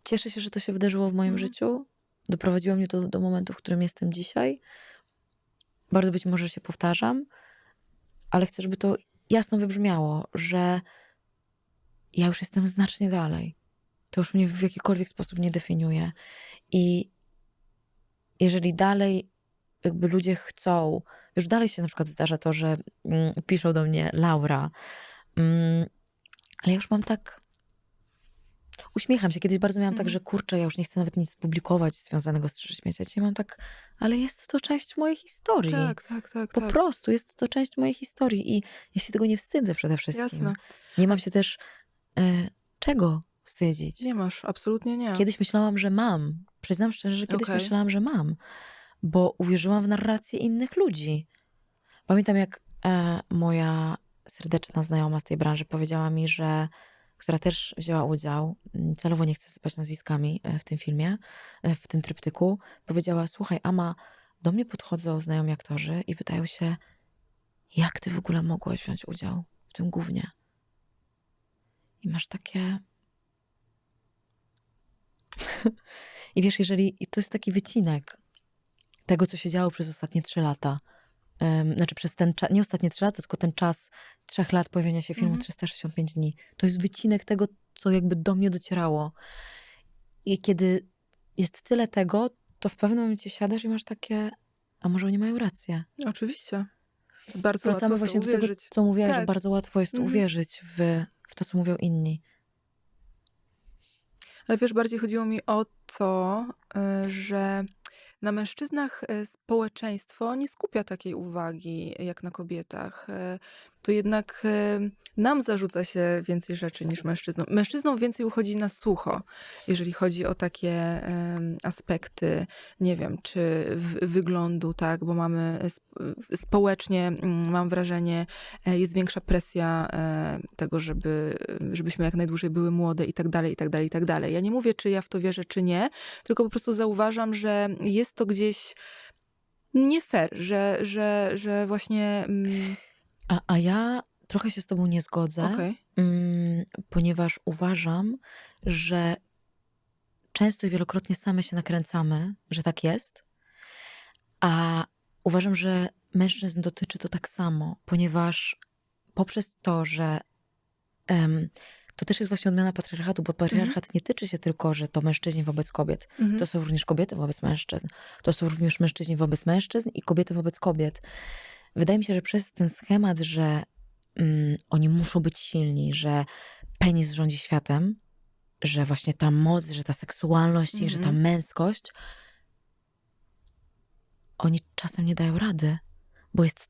cieszę się, że to się wydarzyło w moim życiu. Doprowadziło mnie to do momentu, w którym jestem dzisiaj. Bardzo być może się powtarzam, ale chcę, żeby to jasno wybrzmiało, że ja już jestem znacznie dalej. To już mnie w jakikolwiek sposób nie definiuje. I jeżeli dalej jakby ludzie chcą, już dalej się na przykład zdarza to, że piszą do mnie Laura, ale ja już mam tak, uśmiecham się. Kiedyś bardzo miałam tak, że kurczę, ja już nie chcę nawet nic publikować związanego z Trzy Śmiecia. Dzisiaj mam tak, ale jest to część mojej historii. Tak, tak, tak, Po tak. prostu jest to część mojej historii i ja się tego nie wstydzę przede wszystkim. Jasne. Nie mam się też czego wstydzić. Nie masz, absolutnie nie. Kiedyś myślałam, że mam. Przyznam szczerze, że kiedyś Okej. myślałam, że mam. Bo uwierzyłam w narrację innych ludzi. Pamiętam, jak moja serdeczna znajoma z tej branży powiedziała mi, która też wzięła udział, celowo nie chcę sypać nazwiskami w tym filmie, w tym tryptyku, powiedziała, słuchaj, Ama, do mnie podchodzą znajomi aktorzy i pytają się, jak ty w ogóle mogłaś wziąć udział w tym gównie? I masz takie... I wiesz, i to jest taki wycinek tego, co się działo przez ostatnie 3 lata. Znaczy przez ten czas, nie ostatnie 3 lata, tylko ten czas 3 lat pojawienia się filmu 365 dni. To jest wycinek tego, co jakby do mnie docierało. I kiedy jest tyle tego, to w pewnym momencie siadasz i masz takie, a może oni mają rację. Oczywiście. Jest bardzo Wracamy łatwo w to właśnie do tego, uwierzyć. co mówiłaś, że Tak. bardzo łatwo jest uwierzyć w to, co mówią inni. Ale wiesz, bardziej chodziło mi o to, że na mężczyznach społeczeństwo nie skupia takiej uwagi jak na kobietach. To jednak nam zarzuca się więcej rzeczy niż mężczyznom. Mężczyznom więcej uchodzi na sucho, jeżeli chodzi o takie aspekty, nie wiem, czy wyglądu, tak, bo mamy społecznie, mam wrażenie, jest większa presja tego, żebyśmy jak najdłużej były młode i tak dalej, i tak dalej, i tak dalej. Ja nie mówię, czy ja w to wierzę, czy nie, tylko po prostu zauważam, że jest to gdzieś nie fair, że właśnie... A ja trochę się z tobą nie zgodzę, Okej. ponieważ uważam, że często i wielokrotnie same się nakręcamy, że tak jest, a uważam, że mężczyzn dotyczy to tak samo, ponieważ poprzez to, że to też jest właśnie odmiana patriarchatu, bo patriarchat nie tyczy się tylko, że to mężczyźni wobec kobiet. To są również kobiety wobec mężczyzn. To są również mężczyźni wobec mężczyzn i kobiety wobec kobiet. Wydaje mi się, że przez ten schemat, że oni muszą być silni, że penis rządzi światem, że właśnie ta moc, że ta seksualność i że ta męskość, oni czasem nie dają rady, bo jest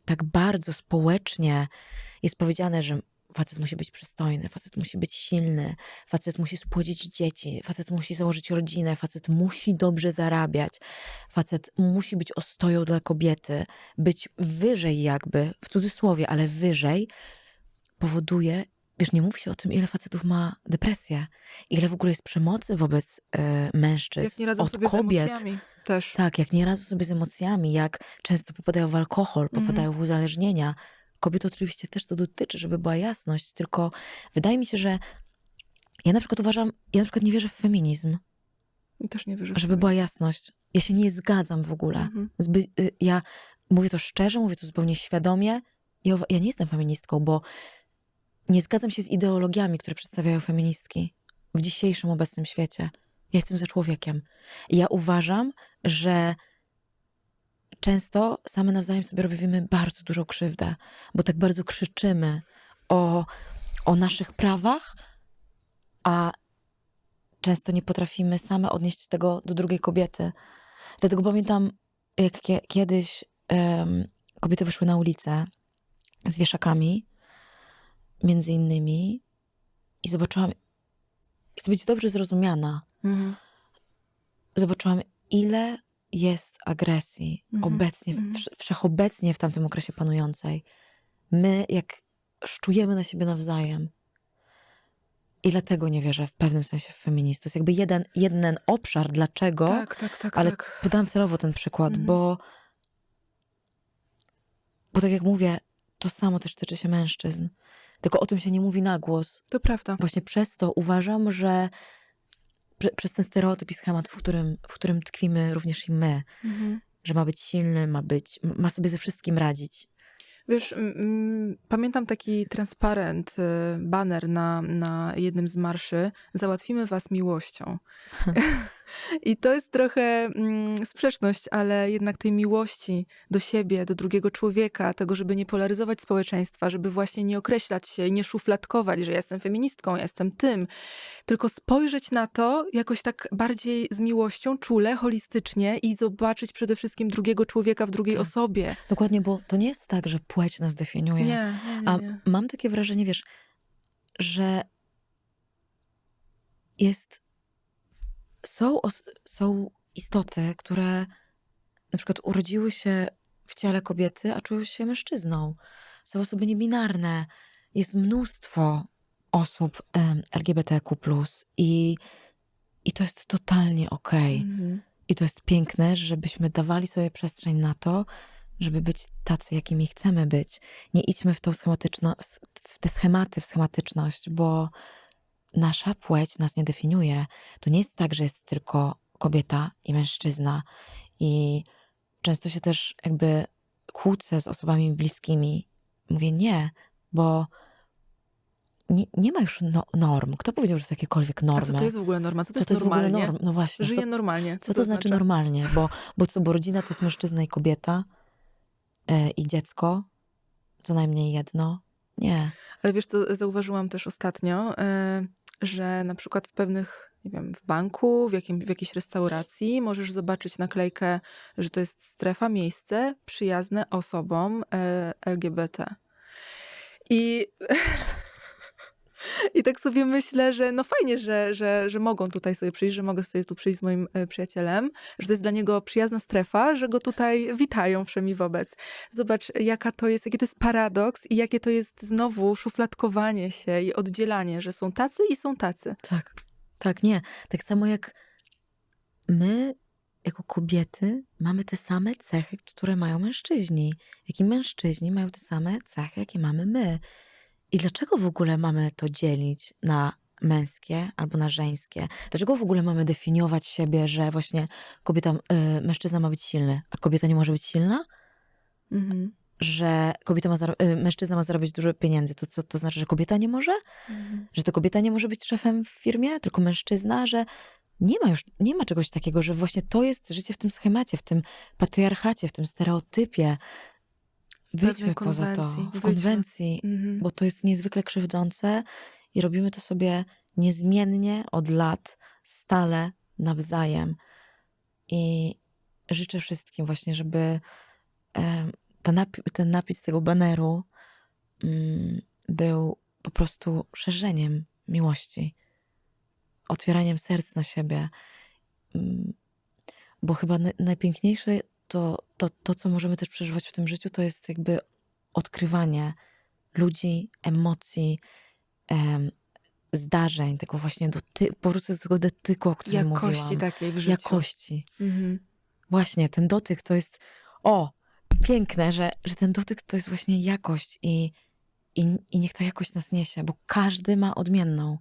tak bardzo społecznie jest powiedziane, że facet musi być przystojny, facet musi być silny, facet musi spłodzić dzieci, facet musi założyć rodzinę, facet musi dobrze zarabiać, facet musi być ostoją dla kobiety, być wyżej jakby, w cudzysłowie, ale wyżej, powoduje, wiesz, nie mówi się o tym, ile facetów ma depresję, ile w ogóle jest przemocy wobec mężczyzn, Jak nie radzą od sobie kobiet. z emocjami też. Tak, jak nie radzą sobie z emocjami, jak często popadają w alkohol, popadają w uzależnienia. Kobiet oczywiście też to dotyczy, żeby była jasność, tylko wydaje mi się, że ja na przykład nie wierzę w feminizm, Też nie wierzę w żeby była feminizm. jasność. Ja się nie zgadzam w ogóle. Ja mówię to szczerze, mówię to zupełnie świadomie. Ja nie jestem feministką, bo nie zgadzam się z ideologiami, które przedstawiają feministki w dzisiejszym obecnym świecie. Ja jestem za człowiekiem. I ja uważam, że często same nawzajem sobie robimy bardzo dużą krzywdę, bo tak bardzo krzyczymy o naszych prawach, a często nie potrafimy same odnieść tego do drugiej kobiety. Dlatego pamiętam, jak kiedyś kobiety wyszły na ulicę z wieszakami, między innymi, i zobaczyłam, chcę być dobrze zrozumiana, zobaczyłam, ile jest agresji obecnie, wszechobecnie w tamtym okresie panującej. My jak szczujemy na siebie nawzajem. I dlatego nie wierzę w pewnym sensie w feministów. To jest jakby jeden obszar, dlaczego, Tak, ale tak. podam celowo ten przykład, bo tak jak mówię, to samo też tyczy się mężczyzn. Tylko o tym się nie mówi na głos. To prawda. Właśnie przez to uważam, że przez ten stereotyp i schemat, w którym tkwimy również i my, że ma być silny, ma sobie ze wszystkim radzić. Wiesz, pamiętam taki transparent, baner na jednym z marszy. Załatwimy was miłością. I to jest trochę sprzeczność, ale jednak tej miłości do siebie, do drugiego człowieka, tego, żeby nie polaryzować społeczeństwa, żeby właśnie nie określać się i nie szufladkować, że ja jestem feministką, ja jestem tym, tylko spojrzeć na to jakoś tak bardziej z miłością, czule, holistycznie i zobaczyć przede wszystkim drugiego człowieka w drugiej Tak. osobie. Dokładnie, bo to nie jest tak, że płeć nas definiuje. A Nie. mam takie wrażenie, wiesz, że są istoty, które na przykład urodziły się w ciele kobiety, a czują się mężczyzną. Są osoby niebinarne. Jest mnóstwo osób LGBTQ+. I to jest totalnie okej. Mhm. I to jest piękne, żebyśmy dawali sobie przestrzeń na to, żeby być tacy, jakimi chcemy być. Nie idźmy w w te schematy, w schematyczność, bo nasza płeć nas nie definiuje. To nie jest tak, że jest tylko kobieta i mężczyzna. I często się też jakby kłócę z osobami bliskimi. Mówię nie, bo nie ma już norm. Kto powiedział, że są jakiekolwiek A normy? co to jest w ogóle norma? Co to jest jest w ogóle normalnie? norm? No właśnie. Żyję normalnie. Co to znaczy normalnie? Bo rodzina to jest mężczyzna i kobieta i dziecko, co najmniej jedno. Nie. Ale wiesz, co zauważyłam też ostatnio, że na przykład w pewnych, nie wiem, w banku, w jakiejś restauracji możesz zobaczyć naklejkę, że to jest strefa, miejsce przyjazne osobom LGBT. I I tak sobie myślę, że no fajnie, że mogą tutaj sobie przyjść, że mogę sobie tu przyjść z moim przyjacielem, że to jest dla niego przyjazna strefa, że go tutaj witają wszemi wobec. Zobacz, jaki to jest paradoks i jakie to jest znowu szufladkowanie się i oddzielanie, że są tacy i są tacy. Tak, nie. Tak samo jak my, jako kobiety, mamy te same cechy, które mają mężczyźni. Jak i mężczyźni mają te same cechy, jakie mamy my. I dlaczego w ogóle mamy to dzielić na męskie albo na żeńskie? Dlaczego w ogóle mamy definiować siebie, że właśnie mężczyzna ma być silny, a kobieta nie może być silna? Mhm. Że mężczyzna ma zarabiać dużo pieniędzy, to co to znaczy, że kobieta nie może? Mhm. Że to kobieta nie może być szefem w firmie, tylko mężczyzna, że nie ma czegoś takiego, że właśnie to jest życie w tym schemacie, w tym patriarchacie, w tym stereotypie. Wyjdźmy poza to, w konwencji, Mhm. bo to jest niezwykle krzywdzące i robimy to sobie niezmiennie od lat, stale, nawzajem. I życzę wszystkim właśnie, żeby ten napis tego baneru był po prostu szerzeniem miłości, otwieraniem serc na siebie. Bo chyba najpiękniejsze to, co możemy też przeżywać w tym życiu, to jest jakby odkrywanie ludzi, emocji, zdarzeń, tego właśnie powrócę do tego dotyku, o którym Jakości mówiłam. takiej w życiu. Jakości. Mhm. Właśnie, ten dotyk to jest piękne, że ten dotyk to jest właśnie jakość i niech ta jakość nas niesie, bo każdy ma odmienną.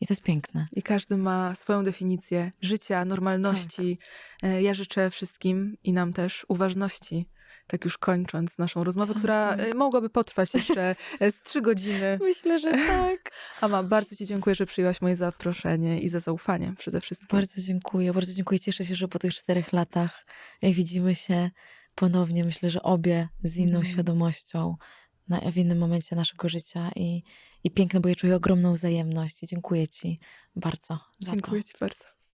I to jest piękne. I każdy ma swoją definicję życia, normalności. Ja życzę wszystkim i nam też uważności. Tak już kończąc naszą rozmowę, która mogłaby potrwać jeszcze z 3 godziny. Myślę, że tak. Ama, bardzo ci dziękuję, że przyjęłaś moje zaproszenie i za zaufanie przede wszystkim. Bardzo dziękuję. Bardzo dziękuję. Cieszę się, że po tych 4 latach widzimy się ponownie. Myślę, że obie z inną świadomością w innym momencie naszego życia i piękne, bo ja czuję ogromną wzajemność i dziękuję ci bardzo za to. Dziękuję ci bardzo.